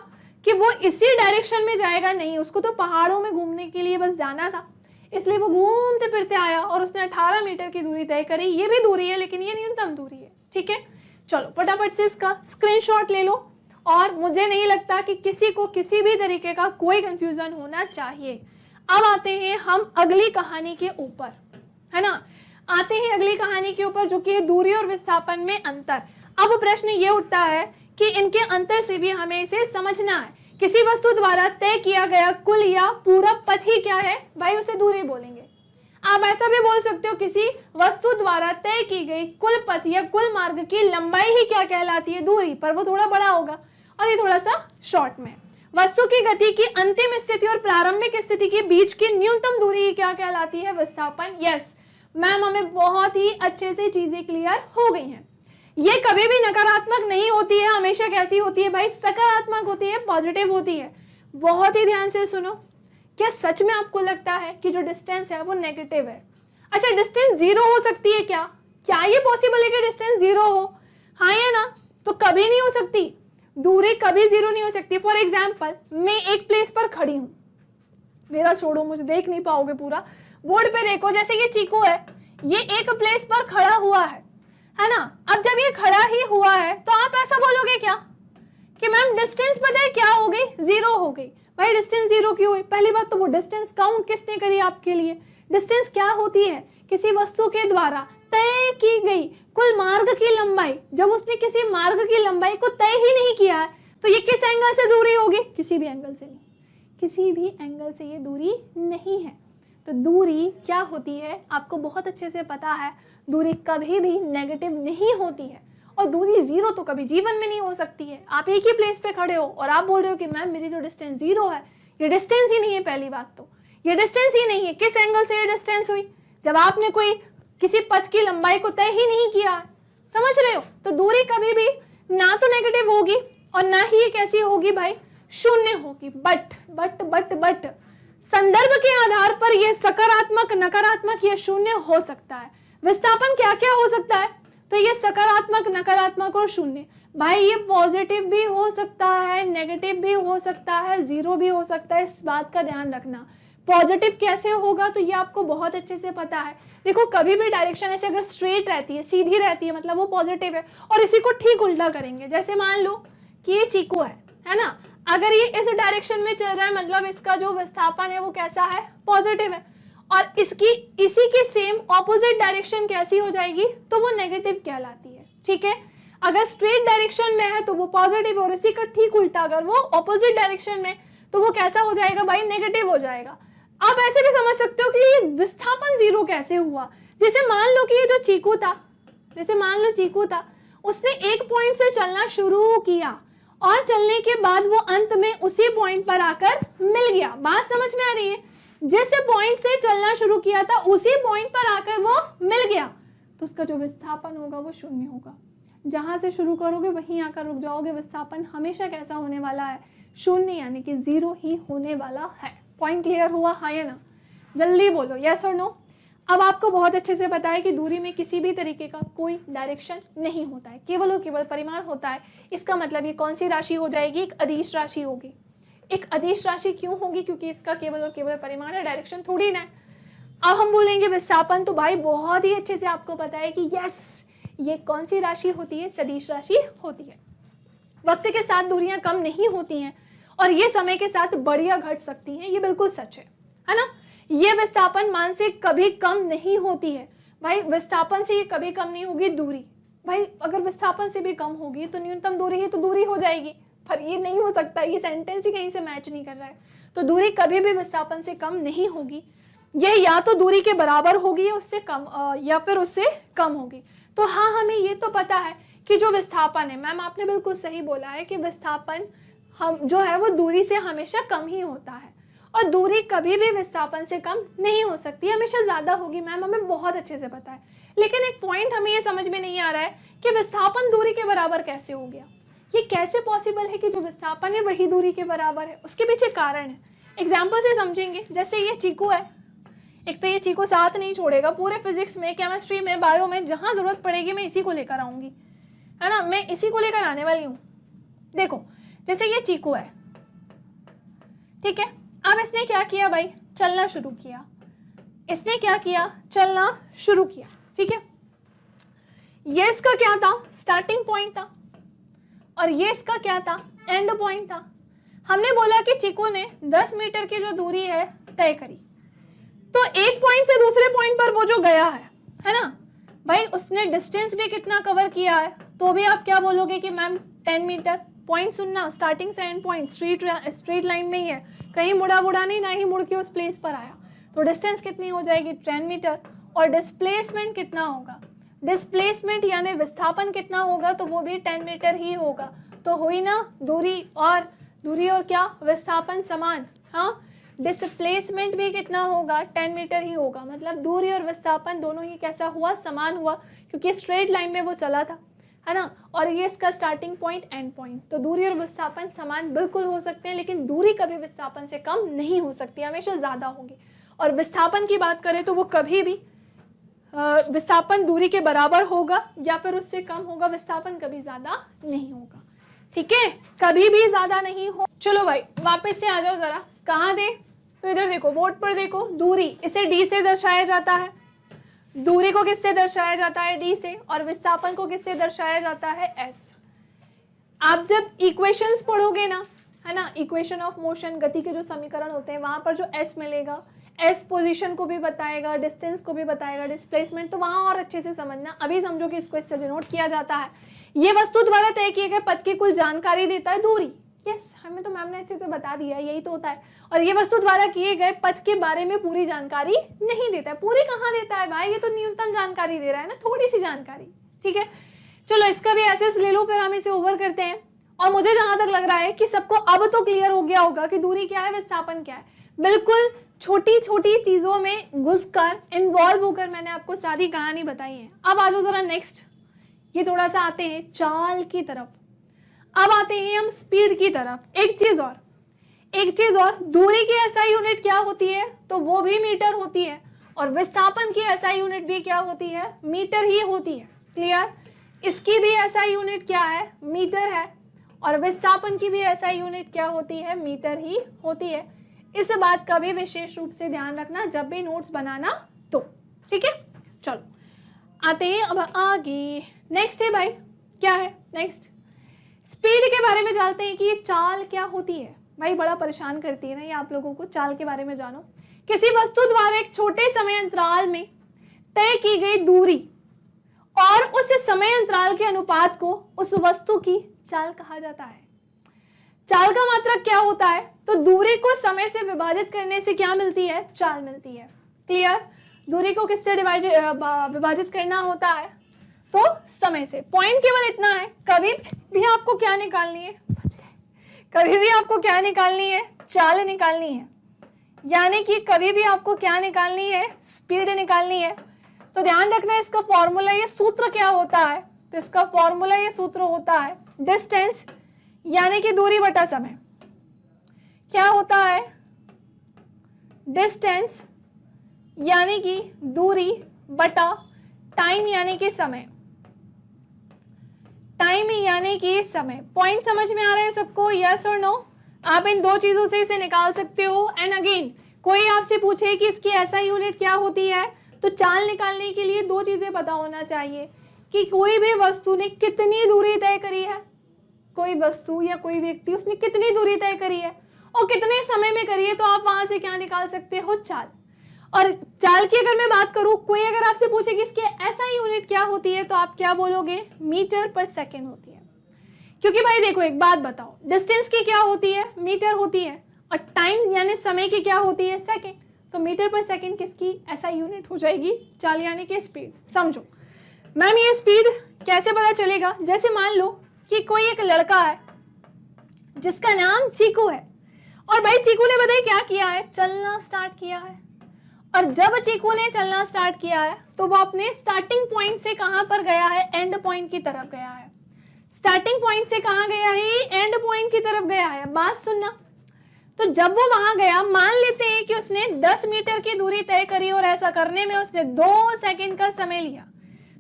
कि वो इसी डायरेक्शन में जाएगा, नहीं, उसको तो पहाड़ों में घूमने के लिए बस जाना था, इसलिए वो घूमते फिरते आया और उसने 18 मीटर की दूरी तय करी। ये भी दूरी है लेकिन ये न्यूनतम दूरी है, ठीक है। चलो फटाफट से इसका स्क्रीनशॉट ले लो, और मुझे नहीं लगता कि किसी को किसी भी तरीके का कोई कंफ्यूजन होना चाहिए। अब आते हैं हम अगली कहानी के ऊपर, है ना, आते हैं अगली कहानी के ऊपर जो कि है दूरी और विस्थापन में अंतर। अब प्रश्न ये उठता है कि इनके अंतर से भी हमें इसे समझना है। किसी वस्तु द्वारा तय किया गया कुल या पूरा पथ ही क्या है भाई, उसे दूरी बोलेंगे। आप ऐसा भी बोल सकते हो, किसी वस्तु द्वारा तय की गई कुल पथ या कुल मार्ग की लंबाई ही क्या कहलाती है, दूरी, पर वो थोड़ा बड़ा होगा और ये थोड़ा सा शॉर्ट में। वस्तु की गति की अंतिम स्थिति और प्रारंभिक स्थिति के बीच की न्यूनतम दूरी क्या कहलाती है, विस्थापन। यस मैम, हमें बहुत ही अच्छे से चीजें क्लियर हो गई हैं। ये कभी भी नकारात्मक नहीं होती है, हमेशा कैसी होती है भाई, सकारात्मक होती है, पॉजिटिव होती है। बहुत ही ध्यान से सुनो, क्या सच में आपको लगता है कि जो डिस्टेंस है वो नेगेटिव है? अच्छा, डिस्टेंस जीरो हो सकती है क्या? क्या ये पॉसिबल है कि डिस्टेंस जीरो हो? हाँ या ना? तो कभी नहीं हो सकती, दूरी कभी जीरो नहीं हो सकती। फॉर एग्जाम्पल, मैं एक प्लेस पर खड़ी हूं, मेरा छोड़ो, मुझे देख नहीं पाओगे पूरा, बोर्ड पे देखो, जैसे ये चीकू है, ये एक प्लेस पर खड़ा हुआ है ना। अब जब ये खड़ा ही हुआ है तो आप ऐसा बोलोगे क्या कि मैम डिस्टेंस पता है क्या हो गई, जीरो हो गई। भाई डिस्टेंस जीरो क्यों हुई? पहली बात तो वो डिस्टेंस काउंट किसने करी आपके लिए? डिस्टेंस क्या होती है? किसी वस्तु के द्वारा तय की गई कुल मार्ग की लंबाई। जब उसने किसी मार्ग की लंबाई को तय ही नहीं किया है तो ये किस एंगल से दूरी होगी? किसी भी एंगल से नहीं, किसी भी एंगल से ये दूरी नहीं है। तो दूरी क्या होती है आपको बहुत अच्छे से पता है, दूरी कभी भी नेगेटिव नहीं होती है, और दूरी जीरो तो कभी जीवन में नहीं हो सकती है। आप एक ही प्लेस पे खड़े हो और आप बोल रहे हो कि मैम मेरी जो डिस्टेंस जीरो है, ये डिस्टेंस ही नहीं है। पहली बात तो ये डिस्टेंस ही नहीं है। किस एंगल से ये डिस्टेंस हुई? जब आपने कोई किसी पथ की लंबाई को तय ही नहीं किया, समझ रहे हो? तो दूरी कभी भी ना तो नेगेटिव होगी और ना ही ये कैसी होगी भाई, शून्य होगी। बट बट बट बट संदर्भ के आधार पर यह सकारात्मक, नकारात्मक या शून्य हो सकता है। विस्थापन क्या क्या हो सकता है? तो ये सकारात्मक, नकारात्मक और शून्य। भाई ये पॉजिटिव भी हो सकता है, नेगेटिव भी हो सकता है, जीरो भी हो सकता है। इस बात का ध्यान रखना। पॉजिटिव कैसे होगा तो ये आपको बहुत अच्छे से पता है। देखो कभी भी डायरेक्शन ऐसे अगर स्ट्रेट रहती है, सीधी रहती है, मतलब वो पॉजिटिव है। और इसी को ठीक उल्टा करेंगे, जैसे मान लो कि ये चीकू है ना, अगर ये इस डायरेक्शन में चल रहा है मतलब इसका जो विस्थापन है वो कैसा है, पॉजिटिव है। और इसकी इसी की सेम ऑपोजिट डायरेक्शन कैसी हो जाएगी, तो वो नेगेटिव कहलाती है। ठीक है, अगर स्ट्रेट डायरेक्शन में है तो वो पॉजिटिव, और इसी का ठीक उल्टा अगर वो ऑपोजिट डायरेक्शन में तो वो कैसा हो जाएगा भाई, नेगेटिव हो जाएगा। आप ऐसे भी समझ सकते हो कि ये विस्थापन जीरो कैसे हुआ। जैसे मान लो कि ये जो चीकू था, जैसे मान लो चीकू था, उसने एक पॉइंट से चलना शुरू किया और चलने के बाद वो अंत में उसी पॉइंट पर आकर मिल गया। बात समझ में आ रही है? जिस पॉइंट से चलना शुरू किया था उसी पॉइंट पर आकर वो मिल गया, तो उसका जो विस्थापन होगा वो शून्य होगा। जहां से शुरू करोगे वहीं आकर रुक जाओगे। विस्थापन हमेशा कैसा होने वाला है, शून्य, यानी कि जीरो ही होने वाला है। पॉइंट क्लियर हुआ, हाँ या ना? जल्दी बोलो, यस और नो। अब आपको बहुत अच्छे से पता है कि दूरी में किसी भी तरीके का कोई डायरेक्शन नहीं होता है, केवल और केवल परिमाण होता है। इसका मतलब ये कौन सी राशि हो जाएगी, एक अदिश राशि होगी। एक अदिश राशि क्यों होगी, क्योंकि इसका केवल और केवल परिमाण है, डायरेक्शन थोड़ी ना है। अब हम बोलेंगे विस्थापन, तो भाई बहुत ही अच्छे से आपको पता है कि यस ये कौन सी राशि होती है, सदिश राशि होती है। वक्त के साथ दूरियां कम नहीं होती हैं और ये समय के साथ बढ़िया घट सकती हैं, ये बिल्कुल सच है ना। ये विस्थापन मान से कभी कम नहीं होती है भाई, विस्थापन से ये कभी कम नहीं होगी दूरी। भाई अगर विस्थापन से भी कम होगी तो न्यूनतम दूरी ही तो दूरी हो जाएगी, पर ये नहीं हो सकता, ये सेंटेंस ही कहीं से मैच नहीं कर रहा है। तो दूरी कभी भी विस्थापन से कम नहीं होगी, ये या तो दूरी के बराबर होगी या उससे कम या फिर उससे कम होगी। तो हाँ, हमें ये तो पता है कि जो विस्थापन है, मैम आपने बिल्कुल सही बोला है कि विस्थापन हम जो है वो दूरी से हमेशा कम ही होता है और दूरी कभी भी विस्थापन से कम नहीं हो सकती, हमेशा ज्यादा होगी। मैम हमें बहुत अच्छे से पता है, लेकिन एक पॉइंट हमें ये समझ में नहीं आ रहा है कि विस्थापन दूरी के बराबर कैसे हो गया। ये कैसे पॉसिबल है कि जो विस्थापन है वही दूरी के बराबर है, उसके पीछे कारण है। एग्जाम्पल से समझेंगे, जैसे ये चीकू है, एक तो ये चीकू साथ नहीं छोड़ेगा, पूरे फिजिक्स में, केमिस्ट्री में, बायो में जहां जरूरत पड़ेगी मैं इसी को लेकर आऊंगी, है ना, मैं इसी को लेकर आने वाली हूँ। देखो जैसे ये चीकू है, ठीक है, अब इसने क्या किया भाई, चलना शुरू किया, इसने क्या किया, चलना शुरू किया, ठीक है। ये इसका क्या था, स्टार्टिंग पॉइंट था, और ये इसका क्या था, एंड पॉइंट था। हमने बोला कि चीकू ने 10 मीटर की जो दूरी है तय करी, तो एक पॉइंट से दूसरे पॉइंट पर वो जो गया है ना भाई, उसने डिस्टेंस भी कितना कवर किया है, तो भी आप क्या बोलोगे कि मैम 10 मीटर। पॉइंट सुनना, स्टार्टिंग से एंड पॉइंट स्ट्रेट लाइन में ही है, कहीं मुड़ा नहीं, ना ही मुड़ के उस प्लेस पर आया, तो डिस्टेंस कितनी हो जाएगी, 10 मीटर। और डिस्प्लेसमेंट कितना होगा, डिस्प्लेसमेंट यानी विस्थापन कितना होगा, तो वो भी 10 मीटर ही होगा। तो हुई ना दूरी और क्या, विस्थापन समान। हाँ, डिस्प्लेसमेंट भी कितना होगा, 10 मीटर ही होगा, मतलब दूरी और विस्थापन दोनों ही कैसा हुआ, समान हुआ, क्योंकि स्ट्रेट लाइन में वो चला था, है ना। और ये इसका स्टार्टिंग पॉइंट, एंड पॉइंट, तो दूरी और विस्थापन समान बिल्कुल हो सकते हैं, लेकिन दूरी कभी विस्थापन से कम नहीं हो सकती, हमेशा ज्यादा होगी। और विस्थापन की बात करें तो वो कभी भी विस्थापन दूरी के बराबर होगा या फिर उससे कम होगा, विस्थापन कभी ज्यादा नहीं होगा, ठीक है, कभी भी ज्यादा नहीं हो। चलो भाई वापस से आ जाओ जरा, कहाँ थे, तो इधर देखो, बोर्ड पर देखो, दूरी इसे डी से दर्शाया जाता है, दूरी को किससे दर्शाया जाता है, डी से, और विस्थापन को किससे दर्शाया जाता है, एस। आप जब इक्वेशंस पढ़ोगे ना, है ना, इक्वेशन ऑफ मोशन, गति के जो समीकरण होते हैं, वहां पर जो एस मिलेगा, एस पोजीशन को भी बताएगा, डिस्टेंस को भी बताएगा, डिस्प्लेसमेंट, तो वहां और अच्छे से समझना। अभी समझो कि इसको इससे डिनोट किया जाता है, ये वस्तु द्वारा तय किए गए पथ की कुल जानकारी देता है दूरी। यस, हमें तो मैम ने अच्छे से बता दिया, यही तो होता है। और ये वस्तु द्वारा किए गए पथ के बारे में पूरी जानकारी नहीं देता है। पूरी कहाँ देता है भाई, ये तो न्यूनतम जानकारी दे रहा है ना, थोड़ी सी जानकारी, ठीक है। चलो इसका भी एसेस ले लो, फिर हम इसे ओवर करते हैं। और मुझे जहां तक लग रहा है कि सबको अब तो क्लियर हो गया होगा कि दूरी क्या है, विस्थापन क्या है। बिल्कुल छोटी छोटी चीजों में घुसकर, इन्वॉल्व होकर मैंने आपको सारी कहानी बताई है। अब आ जाओ जरा नेक्स्ट, ये थोड़ा सा आते हैं चाल की तरफ, अब आते हैं हम स्पीड की तरफ। एक चीज और, दूरी की एसआई यूनिट क्या होती है, तो वो भी मीटर होती है, और विस्थापन की एसआई यूनिट भी क्या होती है, मीटर ही होती है। क्लियर, इसकी भी एसआई यूनिट क्या है, मीटर है, और विस्थापन की भी एसआई यूनिट क्या होती है, मीटर ही होती है। इस बात का भी विशेष रूप से ध्यान रखना जब भी नोट्स बनाना, तो ठीक है। चलो आते हैं अब आगे, नेक्स्ट है भाई, क्या है नेक्स्ट, स्पीड के बारे में जानते हैं कि ये चाल क्या होती है। भाई बड़ा परेशान करती है ना ये आप लोगों को, चाल के बारे में जानो। किसी वस्तु द्वारा एक छोटे समय अंतराल में तय की गई दूरी और उस समय अंतराल के अनुपात को उस वस्तु की चाल कहा जाता है। चाल का मात्रक क्या होता है, तो दूरी को समय से विभाजित करने से क्या मिलती है, चाल मिलती है। क्लियर, दूरी को किससे विभाजित करना होता है, तो समय से। पॉइंट केवल इतना है, कभी भी आपको क्या निकालनी है, कभी भी आपको क्या निकालनी है, चाल निकालनी है, यानी कि कभी भी आपको क्या निकालनी है, स्पीड निकालनी है। तो ध्यान रखना इसका फॉर्मूला, ये सूत्र क्या होता है, तो इसका फॉर्मूला ये सूत्र होता है डिस्टेंस यानी कि दूरी बटा समय। क्या होता है, डिस्टेंस यानी कि दूरी बटा टाइम यानी कि समय, टाइम यानी कि समय। पॉइंट समझ में आ रहा है सबको, यस और नो? आप इन दो चीजों से इसे निकाल सकते हो। एंड अगेन कोई आपसे पूछे कि इसकी एसआई यूनिट क्या होती है, तो चाल निकालने के लिए दो चीजें पता होना चाहिए कि कोई भी वस्तु ने कितनी दूरी तय करी है, कोई वस्तु या कोई व्यक्ति उसने कितनी दूरी तय करी है और कितने समय में करी है, तो आप वहां से क्या निकाल सकते हो, चाल। और चाल की अगर मैं बात करूं, कोई अगर आपसे पूछे कि इसकी एसआई यूनिट क्या होती है, तो आप क्या बोलोगे, मीटर पर सेकेंड होती है। क्योंकि भाई देखो एक बात बताओ, डिस्टेंस की क्या होती है, मीटर होती है, और टाइम यानी समय की क्या होती है, सेकेंड। तो मीटर पर सेकेंड किसकी एसआई यूनिट हो जाएगी, चाल यानी कि स्पीड। समझो मैम ये स्पीड कैसे पता चलेगा, जैसे मान लो कि कोई एक लड़का है जिसका नाम चीकू है, और भाई चीकू ने बताइए क्या किया है, चलना स्टार्ट किया है। और जब चीकू ने चलना स्टार्ट किया है तो वो अपने स्टार्टिंग पॉइंट से कहां पर गया है, एंड पॉइंट की तरफ गया है। स्टार्टिंग पॉइंट से कहां गया है, एंड पॉइंट की तरफ गया है। बात सुनना, तो जब वो वहां गया, मान लेते हैं कि उसने 10 मीटर की दूरी तय करी और ऐसा करने में उसने 2 सेकंड का समय लिया,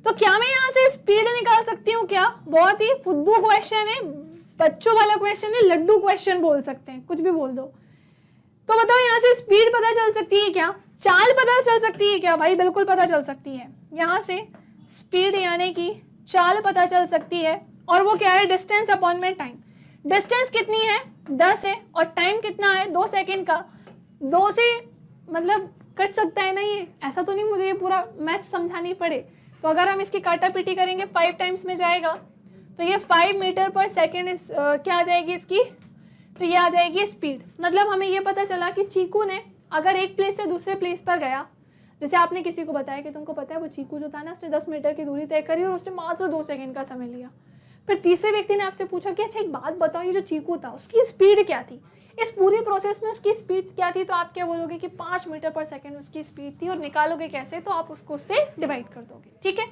तो क्या मैं यहाँ से स्पीड निकाल सकती हूँ क्या? बहुत ही फुद्दू क्वेश्चन है, बच्चों वाला क्वेश्चन है, लड्डू क्वेश्चन बोल सकते हैं, कुछ भी बोल दो। तो बताओ यहाँ से स्पीड पता चल सकती है क्या, चाल पता चल सकती है क्या? भाई बिल्कुल पता चल सकती है। यहाँ से स्पीड यानी कि चाल पता चल सकती है, और वो क्या है, डिस्टेंस अपॉन में टाइम। डिस्टेंस कितनी है, 10 है, और टाइम कितना है, 2 सेकंड का। 2 से मतलब कट सकता है ना ये, ऐसा तो नहीं मुझे ये पूरा मैथ समझानी पड़े। तो अगर हम इसकी काटा पीटी करेंगे 5 टाइम्स में जाएगा, तो ये 5 मीटर पर सेकेंड क्या आ जाएगी इसकी, तो ये आ जाएगी स्पीड। मतलब हमें ये पता चला कि चीकू ने अगर एक प्लेस से दूसरे प्लेस पर गया, जैसे आपने किसी को बताया कि तुमको पता है वो चीकू जो था ना, उसने 10 मीटर की दूरी तय करी और उसने मात्र 2 सेकंड का समय लिया। फिर तीसरे व्यक्ति ने आपसे पूछा कि अच्छा एक बात बताओ, ये जो चीकू था उसकी स्पीड क्या थी, इस पूरे प्रोसेस में उसकी स्पीड क्या थी? तो आप क्या बोलोगे कि 5 मीटर पर सेकेंड उसकी स्पीड थी। और निकालोगे कैसे, तो आप उसको उससे डिवाइड कर दोगे। ठीक है,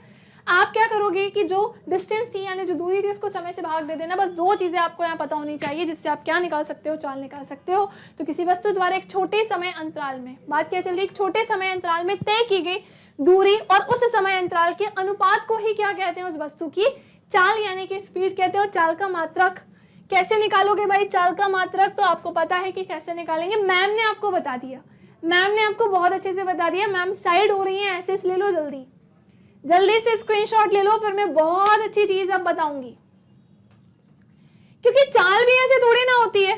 आप क्या करोगे कि जो डिस्टेंस थी यानी जो दूरी थी उसको समय से भाग दे देना। बस दो चीजें आपको यहाँ पता होनी चाहिए जिससे आप क्या निकाल सकते हो, चाल निकाल सकते हो। तो किसी वस्तु द्वारा एक छोटे समय अंतराल में, बात क्या चल रही है, एक छोटे समय अंतराल में तय की गई दूरी और उस समय अंतराल के अनुपात को ही क्या कहते हैं, उस वस्तु की चाल यानी कि स्पीड कहते हैं। और चाल का मात्रक कैसे निकालोगे भाई, चाल का मात्रक तो आपको पता है कि कैसे निकालेंगे, मैम ने आपको बता दिया, मैम ने आपको बहुत अच्छे से बता दिया। मैम साइड हो रही है, एसेस ले लो, जल्दी जल्दी से स्क्रीनशॉट ले लो, फिर मैं बहुत अच्छी चीज अब बताऊंगी। क्योंकि चाल भी ऐसे थोड़ी ना होती है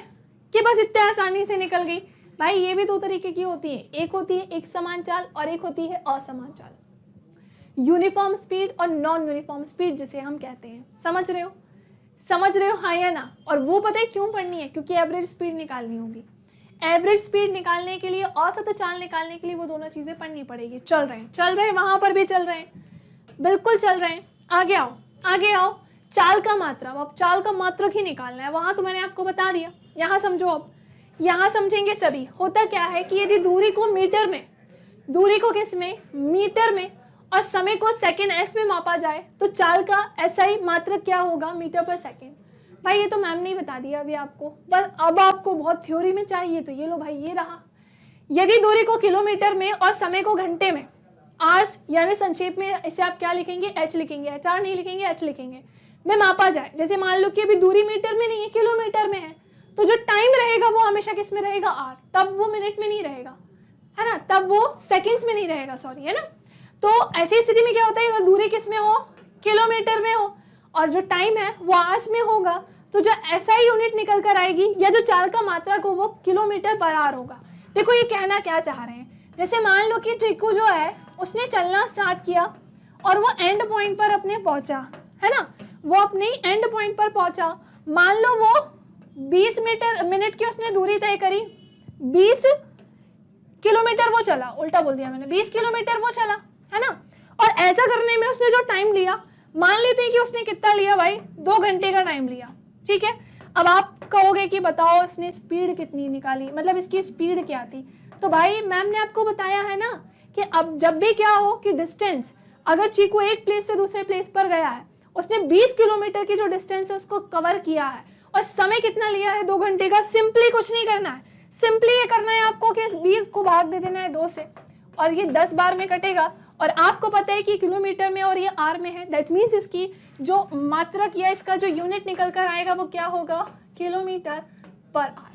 कि बस इतने आसानी से निकल गई। भाई ये भी दो तरीके की होती है, एक होती है एक समान चाल और एक होती है असमान चाल। यूनिफॉर्म स्पीड और नॉन यूनिफॉर्म स्पीड जिसे हम कहते हैं। समझ रहे हो, समझ रहे हो, हाँ या ना? और वो पता है क्यों पढ़नी है, क्योंकि एवरेज स्पीड निकालनी होगी। एवरेज स्पीड निकालने के लिए, औसत चाल निकालने के लिए वो दोनों चीजें पढ़नी पड़ेगी। चल रहे हैं, वहां पर भी चल रहे हैं, बिल्कुल चल रहे हैं। आगे आओ, आगे आओ। चाल का मात्रा, अब चाल का मात्रक ही निकालना है, वहां तो मैंने आपको बता दिया। यहाँ समझो, अब यहाँ समझेंगे सभी। होता क्या है कि यदि दूरी को मीटर में, दूरी को किस में, मीटर में, और समय को सेकेंड एस में मापा जाए, तो चाल का एसआई मात्रक क्या होगा, मीटर पर सेकेंड। भाई ये तो मैम ने ही बता दिया अभी आपको, बस अब आपको बहुत थ्योरी में चाहिए तो ये लो भाई, ये रहा। यदि दूरी को किलोमीटर में और समय को घंटे में, आज यानी संक्षेप में इसे आप क्या लिखेंगे, एच लिखेंगे, एच आर नहीं लिखेंगे, एच लिखेंगे, में मापा जाए। जैसे मान लो कि अभी दूरी मीटर में नहीं है, किलोमीटर में है, तो जो टाइम रहेगा वो हमेशा किस में रहेगा, आर। तब वो मिनट में नहीं रहेगा, है ना, तब वो सेकंड्स में नहीं रहेगा, सॉरी, है ना। तो ऐसी स्थिति में क्या होता है, अगर दूरी किस में हो, किलोमीटर में हो, और जो टाइम है वो आवर्स में होगा, तो जो एसआई यूनिट निकल कर आएगी या जो चाल का मात्रक हो वो किलोमीटर पर आवर होगा। देखो ये कहना क्या चाह रहे हैं, जैसे मान लो कि चीकू जो है उसने चलना स्टार्ट किया और वो एंड पॉइंट पर अपने पहुंचा, है ना, वो अपने एंड पॉइंट पर पहुंचा। मान लो वो 20 मिनट की उसने दूरी तय करी, 20 किलोमीटर वो चला, उल्टा बोल दिया मैंने, 20 किलोमीटर वो चला, है ना। और ऐसा करने में उसने जो टाइम लिया, मान लेते हैं कि उसने कितना लिया भाई, 2 घंटे का टाइम लिया। ठीक है, अब आप कहोगे कि बताओ इसने स्पीड कितनी निकाली, मतलब इसकी स्पीड क्या थी। तो भाई मैम ने आपको बताया है ना कि अब जब भी क्या हो कि डिस्टेंस, अगर चीकू एक प्लेस से दूसरे प्लेस पर गया है, उसने 20 किलोमीटर की जो डिस्टेंस है उसको कवर किया है, और समय कितना लिया है, 2 घंटे का। सिंपली कुछ नहीं करना है, सिंपली ये करना है आपको कि 20 को भाग दे देना है 2 से, और ये 10 बार में कटेगा, और आपको पता है कि किलोमीटर में और ये आर में है, दैट मीन्स इसकी जो मात्रक या इसका जो यूनिट निकल कर आएगा वो क्या होगा, किलोमीटर पर आर।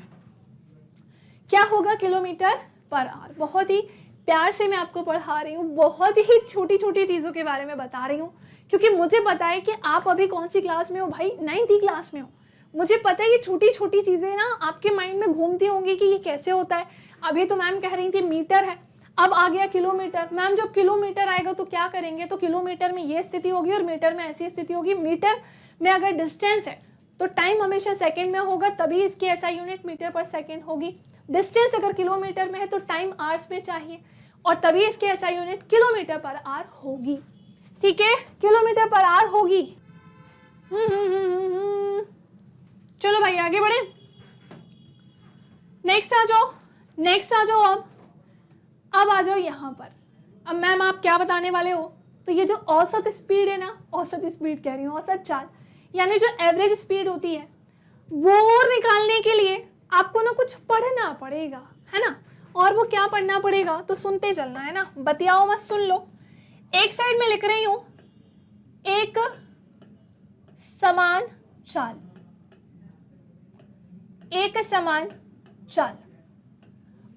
क्या होगा, किलोमीटर पर आर। बहुत ही प्यार से मैं आपको पढ़ा रही हूँ, बहुत ही छोटी छोटी चीज़ों के बारे में बता रही हूँ, क्योंकि मुझे पता है कि आप अभी कौन सी क्लास में हो भाई, 9th क्लास में हो। मुझे पता है ये छोटी छोटी चीज़ें ना आपके माइंड में घूमती होंगी कि ये कैसे होता है। अभी तो मैम कह रही थी मीटर है, अब आ गया किलोमीटर। मैम जब किलोमीटर आएगा तो क्या करेंगे, तो किलोमीटर में ये स्थिति होगी और मीटर में ऐसी स्थिति होगी। मीटर में अगर डिस्टेंस है तो टाइम हमेशा सेकंड में होगा, तभी इसकी ऐसा यूनिट मीटर पर सेकंड होगी। डिस्टेंस अगर किलोमीटर में है तो टाइम आवर्स में चाहिए, और तभी इसकी ऐसा यूनिट किलोमीटर पर आर होगी। ठीक है, किलोमीटर पर आर होगी। चलो भाई आगे बढ़े, नेक्स्ट आ जाओ, नेक्स्ट आ जाओ। अब आ जाओ यहाँ पर। अब मैम आप क्या बताने वाले हो, तो ये जो औसत स्पीड है ना, औसत स्पीड कह रही हूँ, औसत चाल, यानी जो एवरेज स्पीड होती है वो निकालने के लिए आपको ना कुछ पढ़ना पड़ेगा, है ना। और वो क्या पढ़ना पड़ेगा, तो सुनते चलना है ना, बतियाओ मत, सुन लो। एक साइड में लिख रही हूं एक समान चाल, एक समान चाल,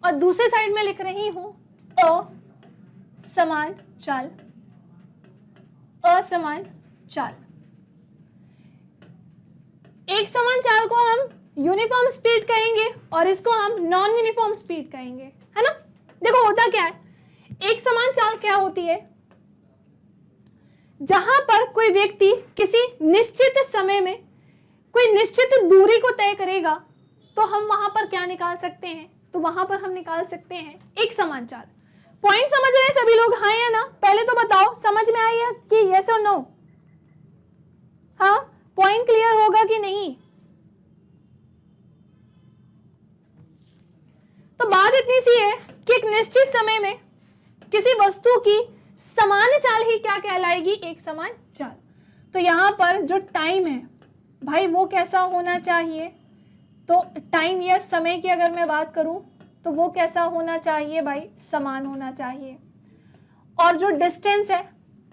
और दूसरे साइड में लिख रही हूं असमान चाल, असमान चाल। एक समान चाल को हम यूनिफॉर्म स्पीड कहेंगे और इसको हम नॉन यूनिफॉर्म स्पीड कहेंगे, है ना। देखो होता क्या है, एक समान चाल क्या होती है, जहां पर कोई व्यक्ति किसी निश्चित समय में कोई निश्चित दूरी को तय करेगा तो हम वहां पर क्या निकाल सकते हैं, तो वहां पर हम निकाल सकते हैं एक समान चाल। पॉइंट समझ रहे हैं सभी लोग, हाँ या ना, पहले तो बताओ समझ में आई है कि यस और नो, हाँ पॉइंट क्लियर होगा कि नहीं। तो बात इतनी सी है कि एक निश्चित समय में किसी वस्तु की समान चाल ही क्या कहलाएगी, एक समान चाल। तो यहां पर जो टाइम है भाई वो कैसा होना चाहिए, तो टाइम या समय की अगर मैं बात करूं तो वो कैसा होना चाहिए भाई, समान होना चाहिए। और जो डिस्टेंस है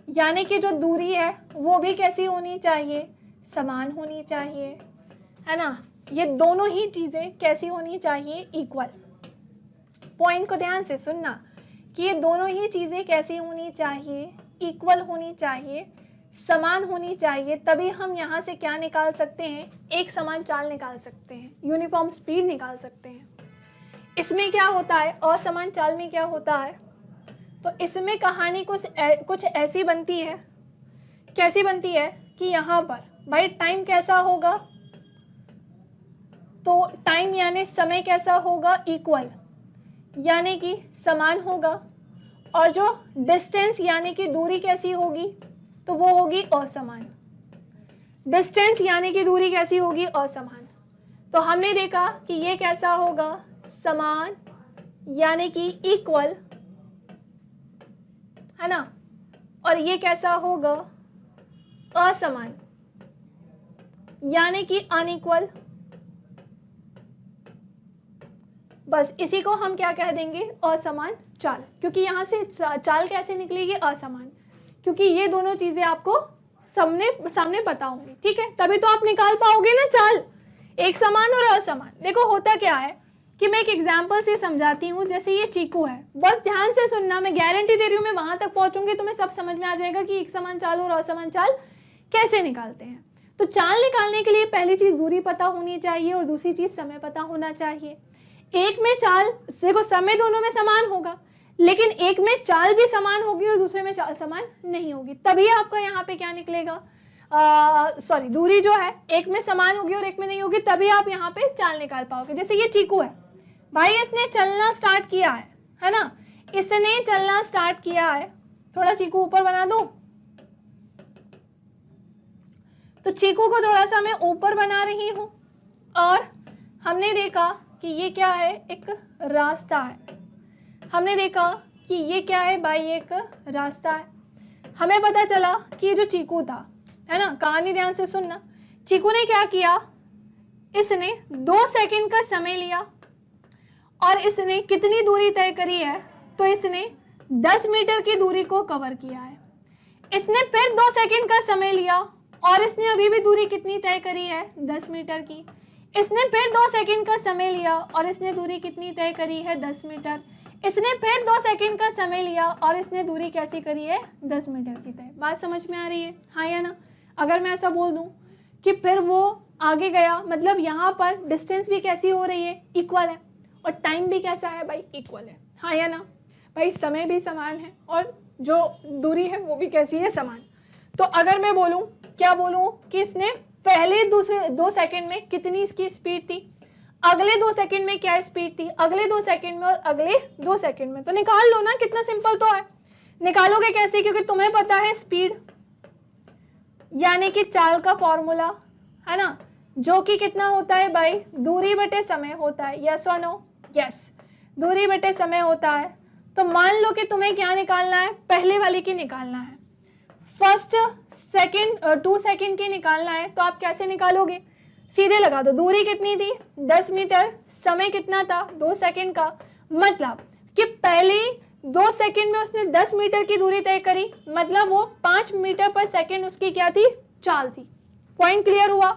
यानी कि जो दूरी है वो भी कैसी होनी चाहिए, समान होनी चाहिए, है ना। ये दोनों ही चीजें कैसी होनी चाहिए, इक्वल। पॉइंट को ध्यान से सुनना कि ये दोनों ही चीजें कैसी होनी चाहिए, इक्वल होनी चाहिए, समान होनी चाहिए, तभी हम यहाँ से क्या निकाल सकते हैं, एक समान चाल निकाल सकते हैं, यूनिफॉर्म स्पीड निकाल सकते हैं। इसमें क्या होता है, असमान चाल में क्या होता है, तो इसमें कहानी कुछ ऐसी बनती है, कैसी बनती है कि यहाँ पर भाई टाइम कैसा होगा, तो टाइम यानी समय कैसा होगा, इक्वल यानी कि समान होगा, और जो डिस्टेंस यानी कि दूरी कैसी होगी, तो वो होगी असमान। डिस्टेंस यानी कि दूरी कैसी होगी, असमान। तो हमने देखा कि ये कैसा होगा, समान यानी कि इक्वल, है ना, और ये कैसा होगा, असमान यानी कि अनइक्वल। बस इसी को हम क्या कह देंगे, असमान चाल, क्योंकि यहां से चाल कैसे निकलेगी, असमान, क्योंकि ये दोनों चीजें आपको सामने पता होंगी, ठीक है, तभी तो आप निकाल पाओगे ना चाल, एक समान और असमान। देखो होता क्या है कि मैं एक एग्जाम्पल से समझाती हूँ, जैसे ये चीकू है, बस ध्यान से सुनना, मैं गारंटी दे रही हूँ मैं वहां तक पहुंचूंगी तुम्हें सब समझ में आ जाएगा कि एक समान चाल और असमान चाल कैसे निकालते हैं। तो चाल निकालने के लिए पहली चीज दूरी पता होनी चाहिए और दूसरी चीज समय पता होना चाहिए। एक में चाल, देखो समय दोनों में समान होगा, लेकिन एक में चाल भी समान होगी और दूसरे में चाल समान नहीं होगी, तभी आपका यहाँ पे क्या निकलेगा, दूरी जो है एक में समान होगी और एक में नहीं होगी, तभी आप यहाँ पे चाल निकाल पाओगे। जैसे ये चीकू है भाई, इसने चलना स्टार्ट किया है ना, इसने चलना स्टार्ट किया है, थोड़ा चीकू ऊपर बना दो, तो चीकू को थोड़ा सा मैं ऊपर बना रही हूं, और हमने देखा कि ये क्या है, एक रास्ता है, हमने देखा कि ये क्या है भाई, एक रास्ता है। हमें पता चला कि ये जो चीकू था, है ना, कहानी ध्यान से सुनना, चीकू ने क्या किया, इसने 2 सेकंड का समय लिया और इसने कितनी दूरी तय करी है, तो इसने 10 मीटर की दूरी को कवर किया है। इसने फिर 2 सेकंड का समय लिया और इसने अभी भी दूरी कितनी तय करी है, 10 मीटर की। इसने फिर 2 सेकंड का समय लिया और इसने दूरी कितनी तय करी है, 10 मीटर। इसने फिर 2 सेकंड का समय लिया और इसने दूरी कैसी करी है, 10 मीटर की तय। बात समझ में आ रही है, हाँ या ना? अगर मैं ऐसा बोल दूं कि फिर वो आगे गया, मतलब यहाँ पर डिस्टेंस भी कैसी हो रही है, इक्वल है, और टाइम भी कैसा है भाई, इक्वल है, हाँ या ना? भाई समय भी समान है और जो दूरी है वो भी कैसी है, समान। तो अगर मैं बोलूं, क्या बोलूं कि इसने पहले दूसरे 2 सेकंड में कितनी इसकी स्पीड थी, अगले 2 सेकंड में क्या स्पीड थी, अगले 2 सेकंड में और अगले 2 सेकंड में, तो निकाल लो ना, कितना सिंपल तो है। निकालोगे कैसे, क्योंकि तुम्हें पता है स्पीड यानी कि चाल का फॉर्मूला है ना, जो कि कितना होता है भाई, दूरी बटे समय होता है। यस और नो? यस, दूरी बटे समय होता है। तो मान लो कि तुम्हें क्या निकालना है, पहले वाले की निकालना है, फर्स्ट सेकंड 2 सेकंड की निकालना है। तो आप कैसे निकालोगे, सीधे लगा दो, दूरी कितनी थी, 10 मीटर, समय कितना था, 2 सेकंड का, मतलब कि पहले 2 सेकंड में उसने 10 मीटर की दूरी तय करी, मतलब वो 5 मीटर पर सेकंड उसकी क्या थी, चाल थी। पॉइंट क्लियर हुआ?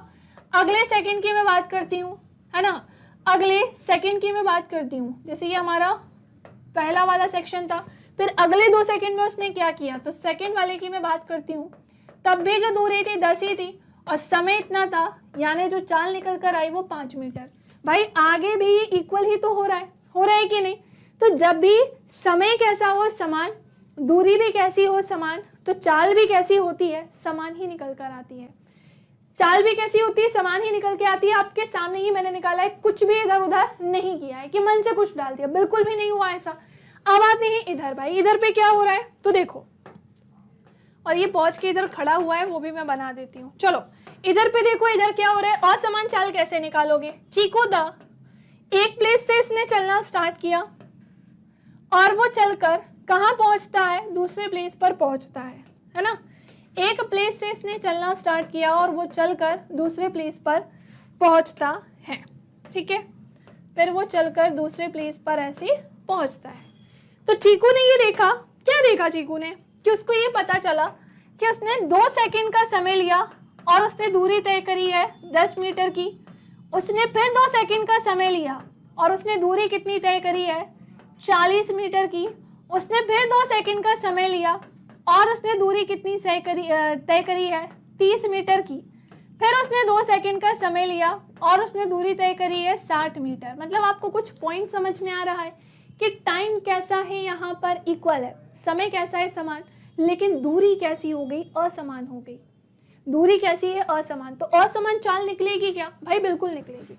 अगले सेकंड की मैं बात करती हूँ, है ना, अगले सेकंड की मैं बात करती हूँ, जैसे ये हमारा पहला वाला सेक्शन था, फिर अगले 2 सेकंड में उसने क्या किया, तो सेकंड वाले की मैं बात करती हूँ। तब भी जो दूरी थी 10 ही थी और समय इतना था, यानी जो चाल निकल कर आई वो 5 मीटर। भाई आगे भी ये इक्वल ही तो हो रहा है कि नहीं? तो जब भी समय कैसा हो, समान, दूरी भी कैसी हो, समान, तो चाल भी कैसी होती है, समान ही निकल कर आती है। चाल भी कैसी होती है, समान ही निकल के आती है। आपके सामने ही मैंने निकाला है, कुछ भी इधर उधर नहीं किया है कि मन से कुछ डाल दिया, बिल्कुल भी नहीं हुआ ऐसा। अब आते हैं इधर, भाई इधर पे क्या हो रहा है, तो देखो, और ये पहुंच के इधर खड़ा हुआ है, वो भी मैं बना देती हूँ। चलो इधर पे देखो, इधर क्या हो रहा है, असमान चाल कैसे निकालोगे। चीकू दा एक प्लेस से इसने चलना स्टार्ट किया और वो चलकर कहाँ पहुंचता है, दूसरे प्लेस पर पहुंचता है ना। एक प्लेस से इसने चलना स्टार्ट किया और वो चलकर दूसरे प्लेस पर पहुंचता है, ठीक है। फिर वो चलकर दूसरे प्लेस पर ऐसे पहुंचता है। तो चीकू ने ये देखा, क्या देखा चीकू ने, कि उसको ये पता चला कि उसने 2 सेकंड का समय लिया और उसने दूरी तय करी है 10 मीटर की। उसने फिर 2 सेकंड का समय लिया और उसने दूरी कितनी तय करी है, 40 मीटर की। उसने फिर 2 सेकंड का समय लिया और उसने दूरी कितनी तय करी है, 30 मीटर की। फिर उसने 2 सेकंड का समय लिया और उसने दूरी तय करी है 60 मीटर। मतलब आपको कुछ पॉइंट समझ में आ रहा है कि टाइम कैसा है, यहाँ पर इक्वल है, समय कैसा है, समान, लेकिन दूरी कैसी हो गई, असमान हो गई। दूरी कैसी है, असमान। तो असमान चाल निकलेगी क्या भाई, बिल्कुल निकलेगी,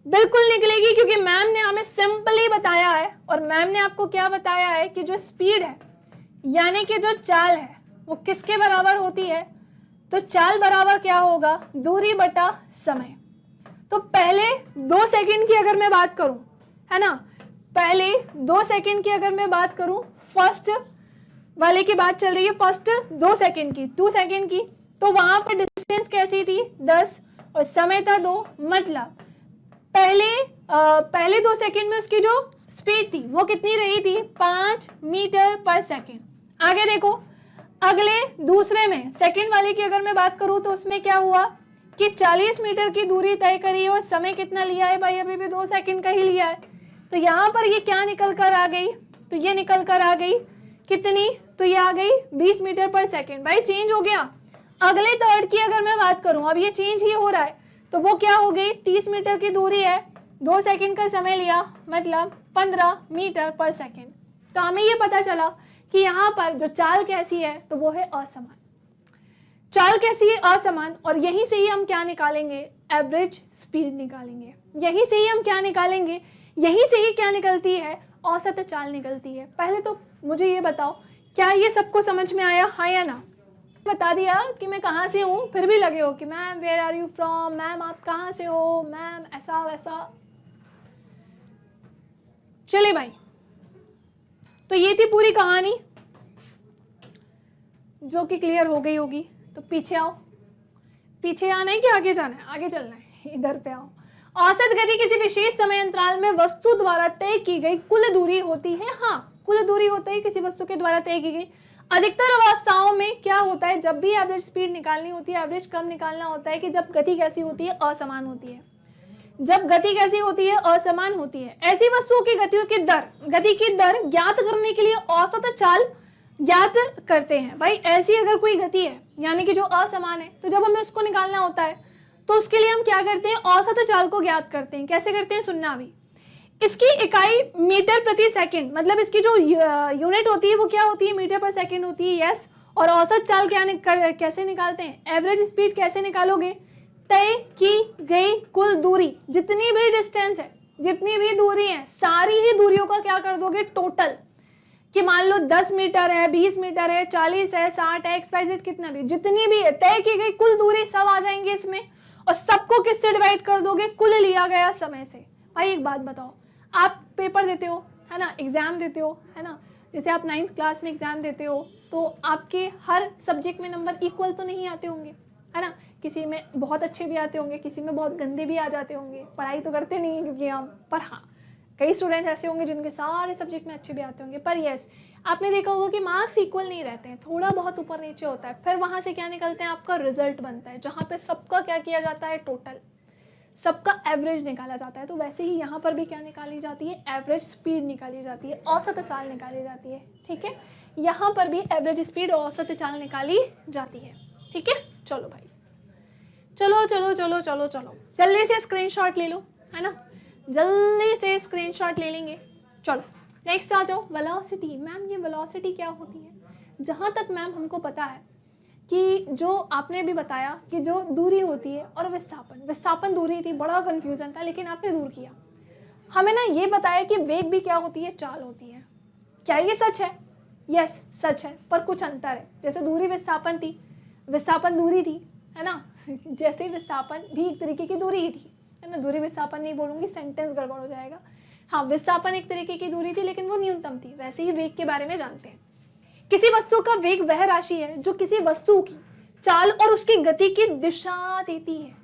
बिल्कुल निकलेगी, क्योंकि मैम ने हमें सिंपली बताया है। और मैम ने आपको क्या बताया है कि जो स्पीड है यानी कि जो चाल है वो किसके बराबर होती है, तो चाल बराबर क्या होगा, दूरी बटा समय। तो पहले 2 सेकंड की अगर मैं बात करूं, है ना, पहले 2 सेकंड की अगर मैं बात करूं, फर्स्ट वाले की बात चल रही है, फर्स्ट 2 सेकंड की, 2 सेकंड की, तो वहां पर डिस्टेंस कैसी थी, 10 और समय था 2। मतलब पहले 2 सेकंड में उसकी जो स्पीड थी वो कितनी रही थी, 5 मीटर पर सेकंड। आगे देखो, अगले दूसरे में सेकंड वाले की अगर मैं बात करूं तो उसमें क्या हुआ कि 40 मीटर की दूरी तय करी और समय कितना लिया है भाई, अभी भी 2 सेकंड का ही लिया है। तो यहाँ पर ये क्या निकल कर आ गई, तो ये निकल कर आ गई कितनी, तो ये आ गई 20 मीटर पर सेकंड। भाई चेंज हो गया। अगले थर्ड की अगर मैं बात करूं, अब ये चेंज ही हो रहा है, तो वो क्या हो गई, 30 मीटर की दूरी है, 2 सेकंड का समय लिया, मतलब 15 मीटर पर सेकंड। तो हमें ये पता चला कि यहाँ पर जो चाल कैसी है, तो वो है असमान। चाल कैसी है, असमान। और यहीं से ही हम क्या निकालेंगे, एवरेज स्पीड निकालेंगे। यहीं से ही हम क्या निकालेंगे, यहीं से ही क्या निकलती है, औसत चाल निकलती है। पहले तो मुझे ये बताओ, क्या ये सबको समझ में आया, हाँ या ना? बता दिया कि मैं कहाँ से हूँ, फिर भी लगे हो कि ma'am where are you from, ma'am आप कहाँ से हो, मैम ऐसा वैसा। चले भाई, तो ये थी पूरी कहानी जो कि क्लियर हो गई होगी। तो पीछे आओ, पीछे आना है कि आगे जाना है, आगे चलना है, इधर पे आओ। औसत गति किसी विशेष समय अंतराल में वस्तु द्वारा तय की गई कुल दूरी होती है। हाँ, कुल दूरी होता है किसी वस्तु के द्वारा तय की गई। अधिकतर अवस्थाओं में क्या होता है, जब भी एवरेज स्पीड निकालनी होती है, एवरेज कब निकालना होता है कि जब गति कैसी होती है, असमान होती है। जब गति कैसी होती है, असमान होती है। ऐसी वस्तुओं की गति की दर ज्ञात करने के लिए औसत चाल ज्ञात करते हैं। भाई ऐसी अगर कोई गति है यानी कि जो असमान है, तो जब हमें उसको निकालना होता है तो उसके लिए हम क्या करते हैं, औसत चाल को ज्ञात करते हैं। कैसे करते हैं, सुनना अभी। इसकी इकाई मीटर प्रति सेकंड, मतलब इसकी जो यूनिट होती है वो क्या होती है, मीटर पर सेकंड होती है। यस। और औसत चाल कैसे निकालते हैं, एवरेज स्पीड कैसे निकालोगे, तय की गई कुल दूरी, जितनी भी डिस्टेंस है, जितनी भी दूरी है, सारी ही दूरियों का क्या कर दोगे, टोटल। कि मान लो 10 मीटर है, 20 मीटर है, 40 है, 60 है, XYZ कितना भी, जितनी भी है, तय की गई कुल दूरी सब आ जाएंगे इसमें। और सबको किससे डिवाइड कर दोगे, कुल लिया गया समय से। भाई एक बात बताओ, आप पेपर देते हो है ना, एग्जाम देते हो है ना, जैसे आप 9th क्लास में एग्जाम देते हो तो आपके हर सब्जेक्ट में नंबर इक्वल तो नहीं आते होंगे है ना, किसी में बहुत अच्छे भी आते होंगे, किसी में बहुत गंदे भी आ जाते होंगे। पढ़ाई तो करते नहीं है क्योंकि हम, पर हाँ कई स्टूडेंट ऐसे होंगे जिनके सारे सब्जेक्ट में अच्छे भी आते होंगे। पर यस, आपने देखा होगा कि मार्क्स इक्वल नहीं रहते हैं, थोड़ा बहुत ऊपर नीचे होता है। फिर वहाँ से क्या निकलते हैं, आपका रिजल्ट बनता है, जहाँ पे सबका क्या किया जाता है, टोटल, सबका एवरेज निकाला जाता है। तो वैसे ही यहाँ पर भी क्या निकाली जाती है, एवरेज स्पीड निकाली जाती है, औसत चाल निकाली जाती है। ठीक है, यहाँ पर भी एवरेज स्पीड औसत चाल निकाली जाती है। ठीक है, चलो भाई, चलो चलो चलो चलो चलो जल्दी से स्क्रीनशॉट ले लो है ना, जल्दी से स्क्रीनशॉट ले लेंगे। चलो नेक्स्ट आ जाओ, वेलोसिटी। मैम ये वेलोसिटी क्या होती है, जहाँ तक मैम हमको पता है कि जो आपने भी बताया कि जो दूरी होती है और विस्थापन दूरी थी, बड़ा कंफ्यूजन था लेकिन आपने दूर किया। हमें ना ये बताया कि वेग भी क्या होती है, चाल होती है। क्या ये सच है? यस सच है, पर कुछ अंतर है। जैसे दूरी विस्थापन थी, विस्थापन दूरी थी है ना जैसे विस्थापन भी एक तरीके की दूरी ही थी है ना, दूरी विस्थापन नहीं बोलूंगी, सेंटेंस गड़बड़ हो जाएगा। हाँ, विस्थापन एक तरीके की दूरी थी लेकिन वो न्यूनतम थी। वैसे ही वेग के बारे में जानते हैं। किसी वस्तु का वेग वह राशि है जो किसी वस्तु की चाल और उसकी गति की दिशा देती है।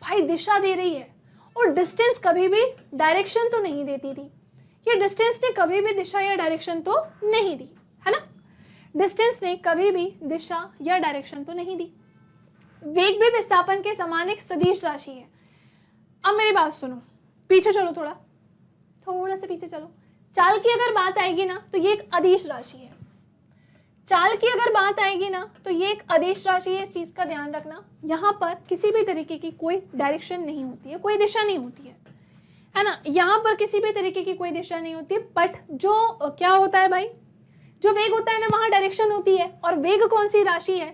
भाई दिशा दे रही है, और डिस्टेंस कभी भी डायरेक्शन तो नहीं देती थी। ये डिस्टेंस ने कभी भी दिशा या डायरेक्शन तो नहीं दी है ना, डिस्टेंस ने कभी भी दिशा या डायरेक्शन तो नहीं दी। वेग भी विस्थापन के समान एक सदिश राशि है। अब मेरी बात सुनो, पीछे चलो, थोड़ा सा पीछे चलो। चाल की अगर बात आएगी ना तो ये एक अदिश राशि है। चाल की अगर बात आएगी ना तो ये एक अदिश राशि है, इस चीज का ध्यान रखना। यहाँ पर किसी भी तरीके की कोई डायरेक्शन नहीं होती है, कोई दिशा नहीं होती है ना, यहाँ पर किसी भी तरीके की कोई दिशा नहीं होती है। बट जो क्या होता है भाई, जो वेग होता है ना, वहाँ डायरेक्शन होती है। और वेग कौन सी राशि है,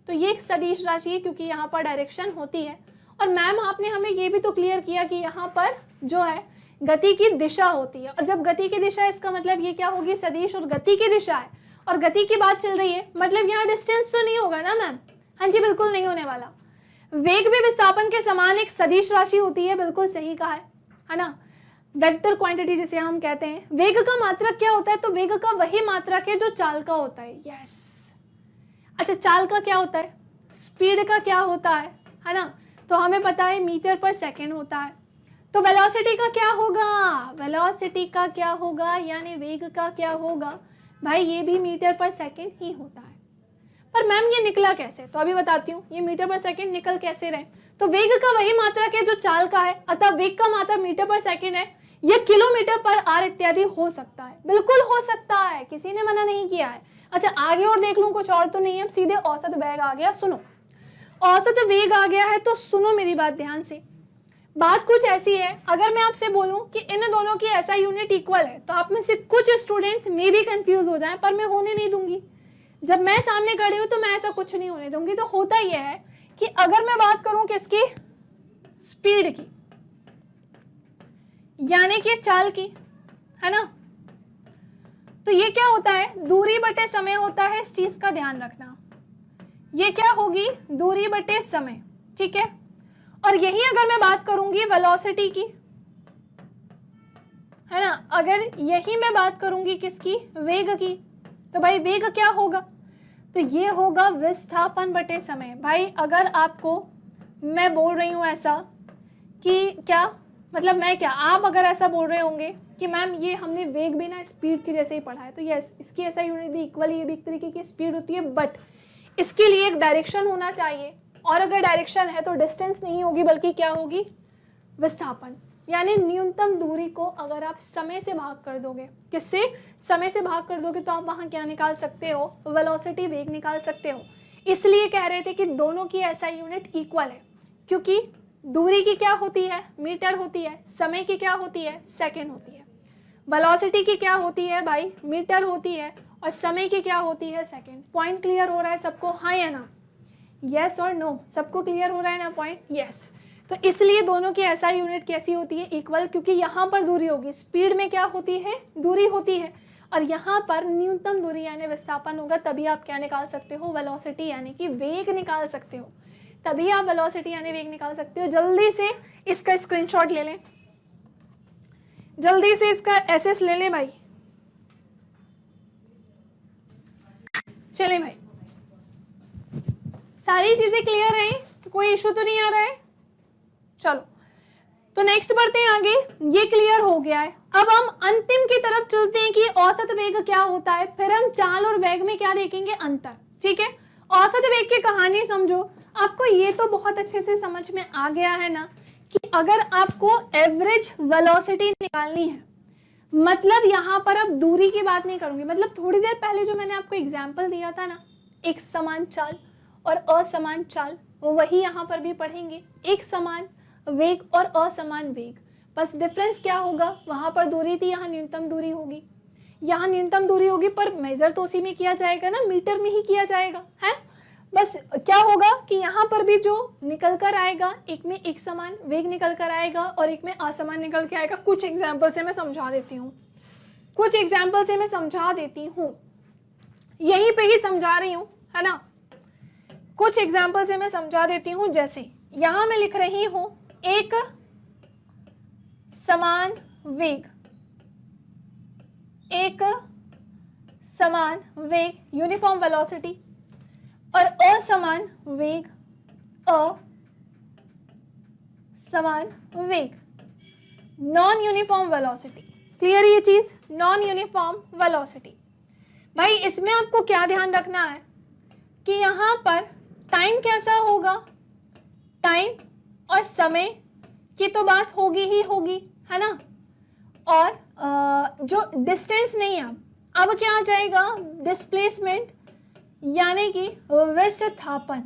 तो ये एक सदिश राशि है क्योंकि यहाँ पर डायरेक्शन होती है। और मैम आपने हमें ये भी तो क्लियर किया कि यहाँ पर जो है गति की दिशा होती है। और जब गति की दिशा, इसका मतलब ये क्या होगी, सदिश और गति की दिशा है और गति की बात चल रही है, मतलब यहाँ डिस्टेंस तो नहीं होगा ना मैम। हाँ जी, बिल्कुल नहीं होने वाला। वेग भी विस्थापन के समान एक सदिश राशि होती है, बिल्कुल सही कहा है ना, वेक्टर क्वांटिटी जिसे हम कहते हैं। वेग का मात्रक क्या होता है, तो वेग का वही मात्रक है जो चाल का होता है। यस, अच्छा चाल का क्या होता है, स्पीड का क्या होता है ना, तो हमें पता है मीटर पर सेकेंड होता है। तो वेलोसिटी का क्या होगा, वेलोसिटी का क्या होगा यानी वेग का क्या होगा भाई, ये भी मीटर पर सेकेंड ही होता है। पर मैम ये निकला कैसे, तो अभी बताती हूँ। ये मीटर पर सेकेंड निकल कैसे रहे, तो वेग का वही मात्रक है जो चाल का है, अतः वेग का मात्रक मीटर पर सेकेंड है। यह किलोमीटर पर आर इत्यादि हो सकता है, बिल्कुल हो सकता है, किसी ने मना नहीं किया है। अच्छा आगे और देख लूं, कुछ और तो नहीं है, अब सीधे औसत वेग आ गया। सुनो, औसत वेग आ गया है तो सुनो मेरी बात ध्यान से। बात कुछ ऐसी है, अगर मैं आपसे बोलूं कि इन दोनों की ऐसा यूनिट इक्वल है, तो आप में से कुछ स्टूडेंट्स में भी कंफ्यूज हो जाएं, पर मैं होने नहीं दूंगी। जब मैं सामने खड़ी हूं तो मैं ऐसा कुछ नहीं होने दूंगी। तो होता यह है कि अगर मैं बात करूं किसकी, स्पीड की, यानी कि चाल की, है ना, तो ये क्या होता है, दूरी बटे समय होता है। इस चीज का ध्यान रखना, ये क्या होगी, दूरी बटे समय। ठीक है, और यही अगर मैं बात करूंगी वेलोसिटी की, है ना, अगर यही मैं बात करूंगी किसकी, वेग की, तो भाई वेग क्या होगा, तो ये होगा विस्थापन बटे समय। भाई अगर आपको मैं बोल रही हूं ऐसा कि क्या, मतलब मैं क्या, आप अगर ऐसा बोल रहे होंगे कि मैम ये हमने वेग भी ना स्पीड की जैसे ही पढ़ा है, तो यस इसकी ऐसा यूनिट भी इक्वल, ये भी एक तरीके की स्पीड होती है, बट इसके लिए एक डायरेक्शन होना चाहिए, और अगर डायरेक्शन है तो डिस्टेंस नहीं होगी बल्कि क्या होगी, विस्थापन। यानी न्यूनतम दूरी को अगर आप समय से भाग कर दोगे, किससे, समय से भाग कर दोगे, तो आप वहां क्या निकाल सकते हो, वेलोसिटी, वेग निकाल सकते हो। इसलिए कह रहे थे कि दोनों की एसआई यूनिट इक्वल है, क्योंकि दूरी की क्या होती है, मीटर होती है, समय की क्या होती है, सेकंड होती है, वेलोसिटी की क्या होती है भाई, मीटर होती है, और समय की क्या होती है, सेकंड। पॉइंट क्लियर हो रहा है सबको, हाँ या ना, यस और नो, सबको क्लियर हो रहा है ना पॉइंट, यस। तो इसलिए दोनों की एसआई यूनिट कैसी होती है, इक्वल, क्योंकि यहाँ पर दूरी होगी, स्पीड में क्या होती है, दूरी होती है, और यहाँ पर न्यूनतम दूरी यानी विस्थापन होगा, तभी आप क्या निकाल सकते हो, वेलोसिटी यानी कि वेग निकाल सकते हो, तभी आप वेलोसिटी यानी वेग निकाल सकते हो। जल्दी से इसका स्क्रीनशॉट ले लें, जल्दी से इसका एसएस ले लें भाई। चलें भाई, सारी चीजें क्लियर हैं, कोई इशू तो नहीं आ रहा है, चलो तो नेक्स्ट बढ़ते हैं आगे, ये क्लियर हो गया है। अब हम अंतिम की तरफ चलते हैं कि औसत वेग क्या होता है, फिर हम चाल और वेग में क्या देखेंगे, अंतर, ठीक है। औसत वेग की कहानी समझो, आपको ये तो बहुत अच्छे से समझ में आ गया है ना कि अगर आपको एवरेज वेलोसिटी निकालनी है, मतलब यहाँ पर अब दूरी की बात नहीं करूंगी, मतलब थोड़ी देर पहले जो मैंने आपको एग्जाम्पल दिया था ना, एक समान चाल और असमान चाल, वही यहाँ पर भी पढ़ेंगे, एक समान वेग और असमान वेग, बस डिफरेंस क्या होगा, वहां पर दूरी थी, यहाँ न्यूनतम दूरी होगी, यहाँ न्यूनतम दूरी होगी, पर मेजर तो उसी में किया जाएगा ना, मीटर में ही किया जाएगा, है। बस क्या होगा कि यहाँ पर भी जो निकल कर आएगा, एक में एक समान वेग निकल कर आएगा और एक में असमान निकल के आएगा। कुछ एग्जाम्पल से मैं समझा देती हूँ, कुछ एग्जाम्पल से मैं समझा देती हूँ, यहीं पे ही समझा रही हूँ, है ना। कुछ एग्जाम्पल से मैं समझा देती हूँ, जैसे यहां मैं लिख रही हूं एक समान वेग, एक समान वेग यूनिफॉर्म वेलोसिटी, और असमान वेग, असमान वेग, नॉन यूनिफॉर्म वेलोसिटी। क्लियर ये चीज, नॉन यूनिफॉर्म वेलोसिटी। भाई इसमें आपको क्या ध्यान रखना है कि यहां पर टाइम कैसा होगा, टाइम और समय की तो बात होगी ही होगी, है ना। और जो डिस्टेंस नहीं है, अब क्या आ जाएगा, डिस्प्लेसमेंट यानी कि विस्थापन।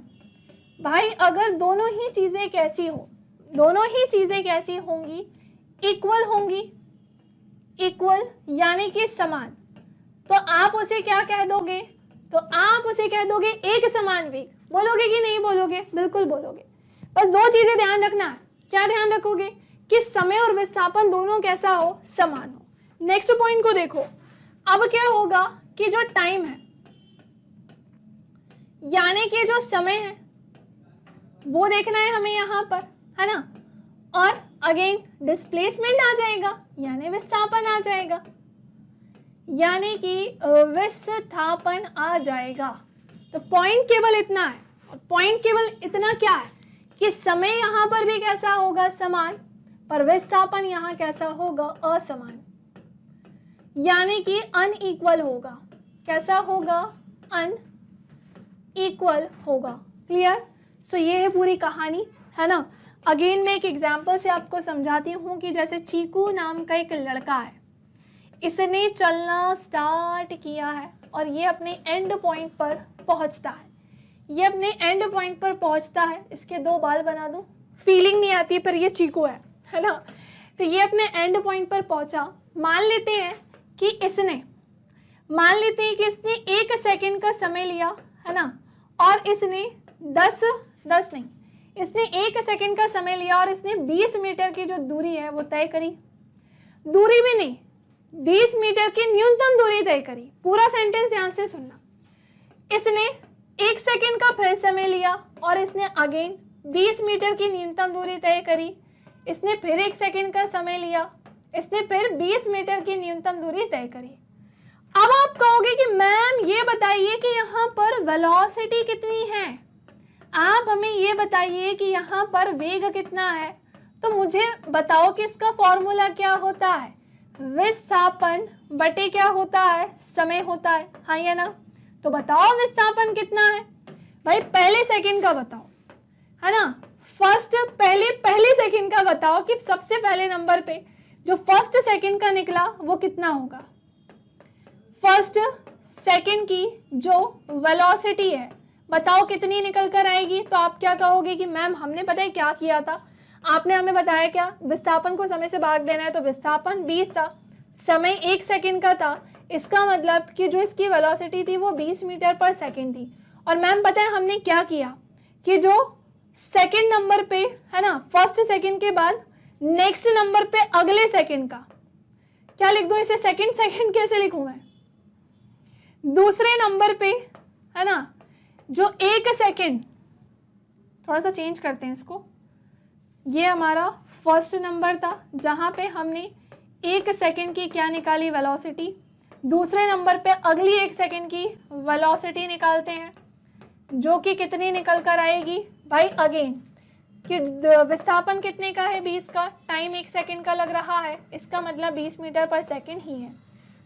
भाई अगर दोनों ही चीजें कैसी हो, दोनों ही चीजें कैसी होंगी, इक्वल होंगी, इक्वल यानी कि समान, तो आप उसे क्या कह दोगे, तो आप उसे कह दोगे एक समान वेग। बोलोगे कि नहीं बोलोगे, बिल्कुल बोलोगे। बस दो चीजें ध्यान रखना है, क्या ध्यान रखोगे कि समय और विस्थापन दोनों कैसा हो, समान हो। नेक्स्ट पॉइंट को देखो, अब क्या होगा कि जो टाइम है यानी कि जो समय है वो देखना है हमें यहाँ पर, है ना। और अगेन डिस्प्लेसमेंट आ जाएगा यानी विस्थापन आ जाएगा, यानी कि विस्थापन आ जाएगा। तो पॉइंट केवल इतना है, और पॉइंट केवल इतना क्या है कि समय यहाँ पर भी कैसा होगा, समान, पर विस्थापन यहाँ कैसा होगा, असमान, यानी कि अनइक्वल होगा। कैसा होगा, अनइक्वल होगा। क्लियर। सो ये है पूरी कहानी, है ना। अगेन मैं एक एग्जाम्पल से आपको समझाती हूँ कि जैसे चीकू नाम का एक लड़का है, इसने चलना स्टार्ट किया है और ये अपने एंड पॉइंट पर पहुंचता है। ये अपने एंड पॉइंट पर पहुंचता है, इसके दो बाल बना दूं, फीलिंग नहीं आती पर ये चीकू है ना। तो ये अपने एंड पॉइंट पर पहुंचा। मान लेते हैं कि इसने 1 सेकंड का समय लिया, है ना, और इसने 10 नहीं, इसने 1 सेकंड का समय लिया और इसने 20 मीटर की जो दूरी है वो तय करी। दूरी भी नहीं, 20 मीटर की न्यूनतम दूरी तय करी। पूरा सेंटेंस ध्यान से सुनना। इसने 1 सेकंड का फिर समय लिया और इसने अगेन 20 मीटर की न्यूनतम दूरी तय करी। इसने फिर 1 सेकंड का समय लिया, इसने फिर 20 मीटर की न्यूनतम दूरी तय करी। अब आप कहोगे कि मैम ये बताइए कि यहाँ पर वेलोसिटी कितनी है, आप हमें ये बताइए कि यहाँ पर वेग कितना है। तो मुझे बताओ कि इसका फॉर्मूला क्या होता है, विस्थापन बटे क्या होता है, समय होता है, हाँ या ना। तो बताओ विस्थापन कितना है भाई, पहले सेकंड का बताओ, है ना। फर्स्ट पहले सेकंड का बताओ कि सबसे पहले नंबर पे जो फर्स्ट सेकंड का निकला वो कितना होगा। फर्स्ट सेकंड की जो वेलोसिटी है बताओ कितनी निकल कर आएगी। तो आप क्या कहोगे कि मैम हमने पता है क्या किया था, आपने हमें बताया क्या, विस्थापन को समय से भाग देना है, तो विस्थापन 20 था, समय 1 सेकंड का था, इसका मतलब कि जो इसकी वेलोसिटी थी वो 20 मीटर पर सेकंड थी। और मैम पता है हमने क्या किया कि जो सेकंड नंबर पे है ना, फर्स्ट सेकंड के बाद नेक्स्ट नंबर पे अगले सेकंड का क्या लिख दो, इसे सेकंड कैसे लिखूं मैं, दूसरे नंबर पे है ना जो 1 सेकंड, थोड़ा सा चेंज करते हैं इसको, ये हमारा फर्स्ट नंबर था जहां पे हमने 1 सेकंड की क्या निकाली, वेलोसिटी। दूसरे नंबर पे अगली 1 सेकंड की वेलोसिटी निकालते हैं जो कि कितनी निकल कर आएगी भाई, अगेन कि विस्थापन कितने का है, 20 का, टाइम 1 सेकंड का लग रहा है, इसका मतलब 20 मीटर पर सेकंड ही है।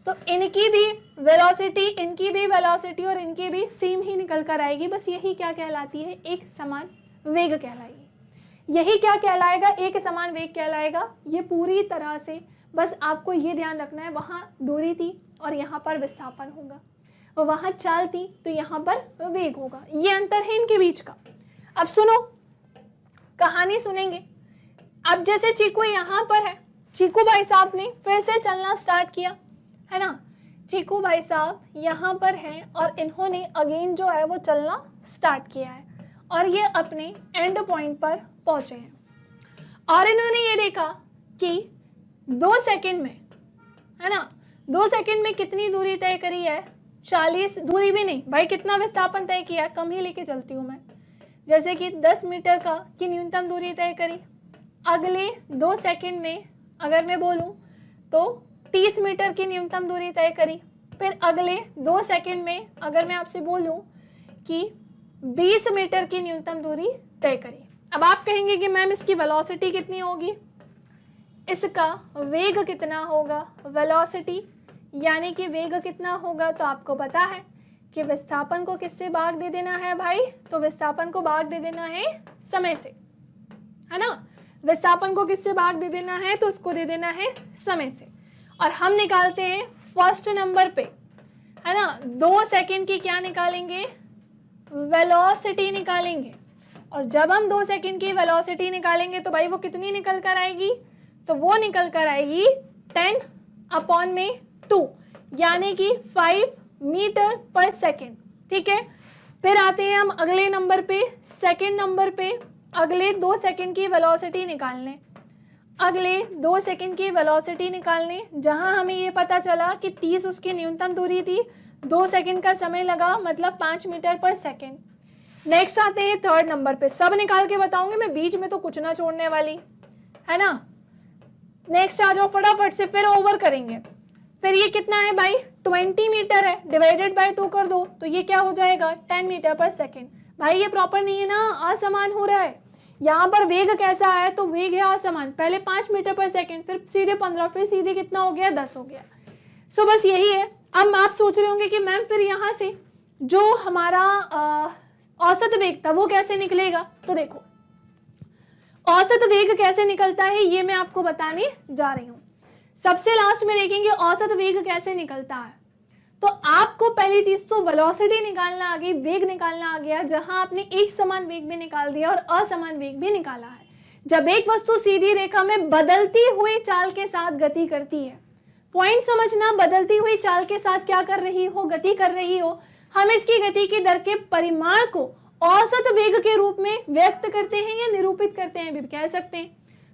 तो इनकी भी वेलोसिटी और इनकी भी सेम ही निकल कर आएगी। बस यही क्या कहलाती है, एक समान वेग कहलाएगी। यही क्या कहलाएगा, एक समान वेग कहलाएगा। ये पूरी तरह से बस आपको ये ध्यान रखना है, वहाँ दूरी थी और यहाँ पर विस्थापन होगा, और वहाँ चाल थी तो यहाँ पर वेग होगा, ये अंतर है इनके बीच का। अब सुनो, कहानी सुनेंगे। अब जैसे चीकू यहाँ पर है, चीकू भाई साहब ने फिर से चलना स्टार्ट किया, है ना। चीकू भाई साहब यहाँ पर हैं और इन्होंने अगेन जो है वो चलना स्टार्ट किया है और ये अपने एंड पॉइंट पर पहुंचे हैं। और इन्होंने ये देखा कि 2 सेकंड में, है ना, 2 सेकंड में कितनी दूरी तय करी है, 40, दूरी भी नहीं भाई, कितना विस्थापन तय किया, कम ही लेके चलती हूँ मैं, जैसे कि 10 मीटर का की न्यूनतम दूरी तय करी। अगले 2 सेकंड में अगर मैं बोलूँ तो 30 मीटर की न्यूनतम दूरी तय करी। फिर अगले 2 सेकंड में अगर मैं आपसे बोलूं कि 20 मीटर की न्यूनतम दूरी तय करी। अब आप कहेंगे कि मैम इसकी वेलोसिटी कितनी होगी, इसका वेग कितना होगा, वेलोसिटी यानी कि वेग कितना होगा। तो आपको पता है कि विस्थापन को किससे भाग दे देना है भाई, तो विस्थापन को भाग दे देना है समय से, है ना। विस्थापन को किससे भाग दे देना है, तो उसको दे देना है समय से। और हम निकालते हैं फर्स्ट नंबर पे, है ना, 2 सेकंड की क्या निकालेंगे, वेलोसिटी निकालेंगे। और जब हम 2 सेकंड की वेलोसिटी निकालेंगे तो भाई वो कितनी निकल कर आएगी, तो वो निकल कर आएगी 10/2 यानी कि 5 मीटर पर सेकंड। ठीक है, फिर आते हैं हम अगले नंबर पे, सेकंड नंबर पे अगले 2 सेकंड की वेलोसिटी निकालने, अगले 2 सेकंड की वेलोसिटी निकालने, जहां हमें ये पता चला कि 30 उसकी न्यूनतम दूरी थी, 2 सेकंड का समय लगा, मतलब 5 मीटर पर सेकंड। नेक्स्ट आते हैं थर्ड नंबर पे, सब निकाल के बताऊंगी मैं, बीच में तो कुछ ना छोड़ने वाली, है ना। नेक्स्ट आ जाओ फटाफट से, फिर ओवर करेंगे। फिर ये कितना है भाई, 20 मीटर है, डिवाइडेड बाय 2 कर दो तो ये क्या हो जाएगा, 10 मीटर पर सेकंड। भाई ये प्रॉपर नहीं है ना, असमान हो रहा है। यहाँ पर वेग कैसा है, तो वेग है असमान, पहले 5 मीटर पर सेकंड, फिर सीधे 15, फिर सीधे कितना हो गया, 10 हो गया। सो बस यही है। अब आप सोच रहे होंगे कि मैम फिर यहाँ से जो हमारा औसत वेग था वो कैसे निकलेगा। तो देखो औसत वेग कैसे निकलता है ये मैं आपको बताने जा रही हूँ। सबसे लास्ट में देखेंगे औसत वेग कैसे निकलता है। तो आपको पहली चीज तो वेलोसिटी निकालना आ गई, वेग निकालना आ गया, जहां आपने एक समान वेग भी निकाल दिया और असमान वेग भी निकाला है। जब एक वस्तु सीधी रेखा में बदलती हुई चाल के साथ गति करती है, पॉइंट समझना, बदलती हुई चाल के साथ क्या कर रही हो, गति कर रही हो, हम इसकी गति की दर के परिमाण को औसत वेग के रूप में व्यक्त करते हैं या निरूपित करते हैं भी कह सकते हैं।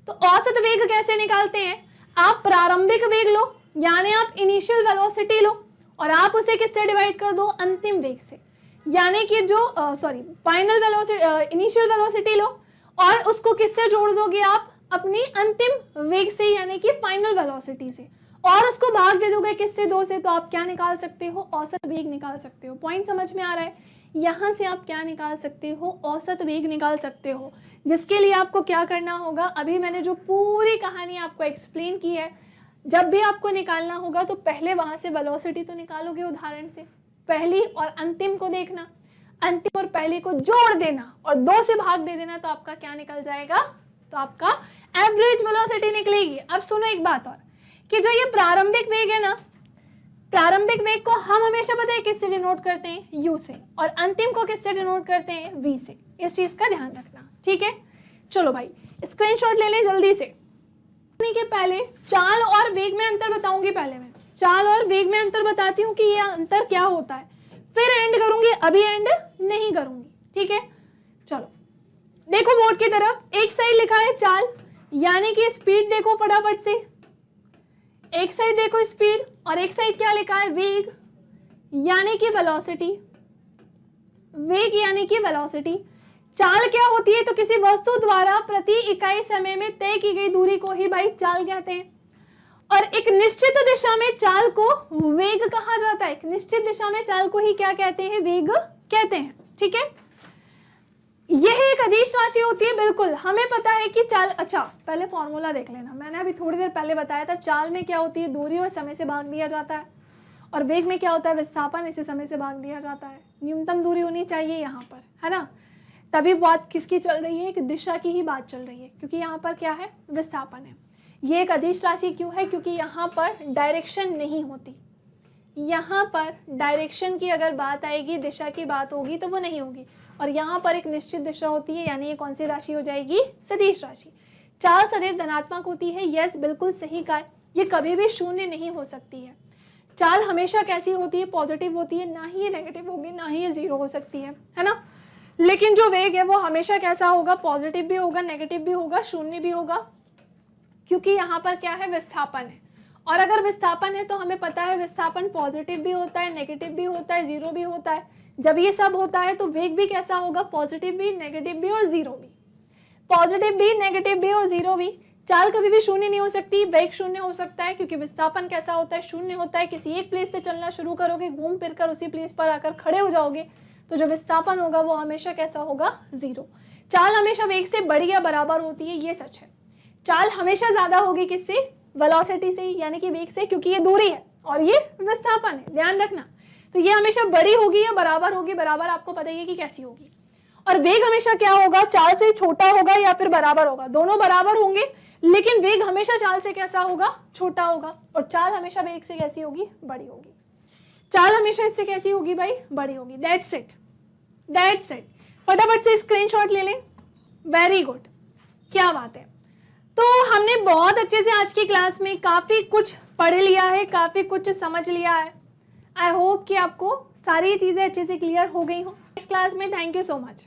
तो औसत वेग कैसे निकालते हैं, आप प्रारंभिक वेग लो यानी आप इनिशियल वेलोसिटी लो और आप उसे किससे डिवाइड कर दो, अंतिम वेग से, यानी कि जो फाइनल वेलोसिटी, इनिशियल वेलोसिटी लो और उसको किससे जोड़ दोगे आप, अपनी अंतिम वेग से यानी कि फाइनल वेलोसिटी से, और उसको भाग दे दोगे किससे, 2 से, तो आप क्या निकाल सकते हो, औसत वेग निकाल सकते हो। पॉइंट समझ में आ रहा है? यहाँ से आप क्या निकाल सकते हो, औसत वेग निकाल सकते हो, जिसके लिए आपको क्या करना होगा, अभी मैंने जो पूरी कहानी आपको एक्सप्लेन की है, जब भी आपको निकालना होगा तो पहले वहां से वेलोसिटी तो निकालोगे उदाहरण से, पहली और अंतिम को देखना, अंतिम और पहले को जोड़ देना और 2 से भाग दे देना, तो आपका क्या निकल जाएगा, तो आपका एवरेज वेलोसिटी निकलेगी। अब सुनो एक बात और, कि जो ये प्रारंभिक वेग है ना, प्रारंभिक वेग को हम हमेशा पता है किससे डिनोट करते हैं, u से, और अंतिम को किससे डिनोट करते हैं, v से। इस चीज का ध्यान रखना, ठीक है। चलो भाई स्क्रीनशॉट ले लें जल्दी से। के पहले चाल और वेग में अंतर बताऊंगी, पहले मैं चाल और वेग में अंतर बताती हूँ कि ये अंतर क्या होता है, फिर एंड करूंगी, अभी एंड नहीं करूंगी, ठीक है। चलो देखो बोर्ड की तरफ, एक साइड लिखा है चाल, यानी कि स्पीड देखो फटाफट से, एक साइड देखो स्पीड और एक साइड क्या लिखा है, वेग यानी कि वेलोसिटी, वेग यानी कि वेलोसिटी। चाल क्या होती है, तो किसी वस्तु द्वारा प्रति इकाई समय में तय की गई दूरी को ही भाई चाल कहते हैं, और एक निश्चित दिशा में चाल को वेग कहा जाता है, एक निश्चित दिशा में चाल को ही क्या कहते हैं, वेग कहते हैं, ठीक है। यह एक अदिश राशि होती है, बिल्कुल हमें पता है कि चाल, अच्छा पहले फॉर्मूला देख लेना, मैंने अभी थोड़ी देर पहले बताया था, चाल में क्या होती है, दूरी और समय से भाग दिया जाता है, और वेग में क्या होता है, विस्थापन, इसे समय से भाग दिया जाता है। न्यूनतम दूरी होनी चाहिए यहाँ पर, है ना, तभी बात किसकी चल रही है, एक दिशा की ही बात चल रही है, क्योंकि यहाँ पर क्या है, विस्थापन है। ये एक अदिश राशि क्यों है, क्योंकि यहाँ पर डायरेक्शन नहीं होती, यहाँ पर डायरेक्शन की अगर बात आएगी, दिशा की बात होगी तो वो नहीं होगी, और यहाँ पर एक निश्चित दिशा होती है, यानी ये कौन सी राशि हो जाएगी, सदिश राशि। चाल सदैव धनात्मक होती है, यस बिल्कुल सही कहा, ये कभी भी शून्य नहीं हो सकती है। चाल हमेशा कैसी होती है, पॉजिटिव होती है, ना ही ये नेगेटिव होगी, ना ही ये जीरो हो सकती है ना। लेकिन जो वेग है वो हमेशा कैसा होगा, पॉजिटिव भी होगा, नेगेटिव भी होगा, शून्य भी होगा, क्योंकि यहाँ पर क्या है, विस्थापन है। और अगर विस्थापन है तो हमें पता है विस्थापन पॉजिटिव भी होता है, नेगेटिव भी होता है, जीरो भी होता है। जब ये सब होता है तो वेग भी कैसा होगा, पॉजिटिव भी, नेगेटिव भी और जीरो भी, पॉजिटिव भी, नेगेटिव भी और जीरो भी। चाल कभी भी शून्य नहीं हो सकती, वेग शून्य हो सकता है, क्योंकि विस्थापन कैसा होता है, शून्य होता है। किसी एक प्लेस से चलना शुरू करोगे, घूम फिर कर उसी प्लेस पर आकर खड़े हो जाओगे, तो जो विस्थापन होगा वो हमेशा कैसा होगा, जीरो। चाल हमेशा वेग से बड़ी या बराबर होती है, ये सच है। चाल हमेशा ज्यादा होगी किससे, वेलोसिटी से, यानी कि वेग से, क्योंकि ये दूरी है और ये विस्थापन है, ध्यान रखना। तो ये हमेशा बड़ी होगी या बराबर होगी, बराबर आपको पता ही है कि कैसी होगी। और वेग हमेशा क्या होगा, चाल से छोटा होगा या फिर बराबर होगा, दोनों बराबर होंगे, लेकिन वेग हमेशा चाल से कैसा होगा, छोटा होगा, और चाल हमेशा वेग से कैसी होगी, बड़ी होगी। चाल हमेशा इससे कैसी होगी भाई, बड़ी होगी। That's it, that's it. फटाफट से स्क्रीनशॉट ले लें, वेरी गुड, क्या बात है। तो हमने बहुत अच्छे से आज की क्लास में काफी कुछ पढ़ लिया है, काफी कुछ समझ लिया है। आई होप कि आपको सारी चीजें अच्छे से क्लियर हो गई हो। नेक्स्ट क्लास में थैंक यू सो मच।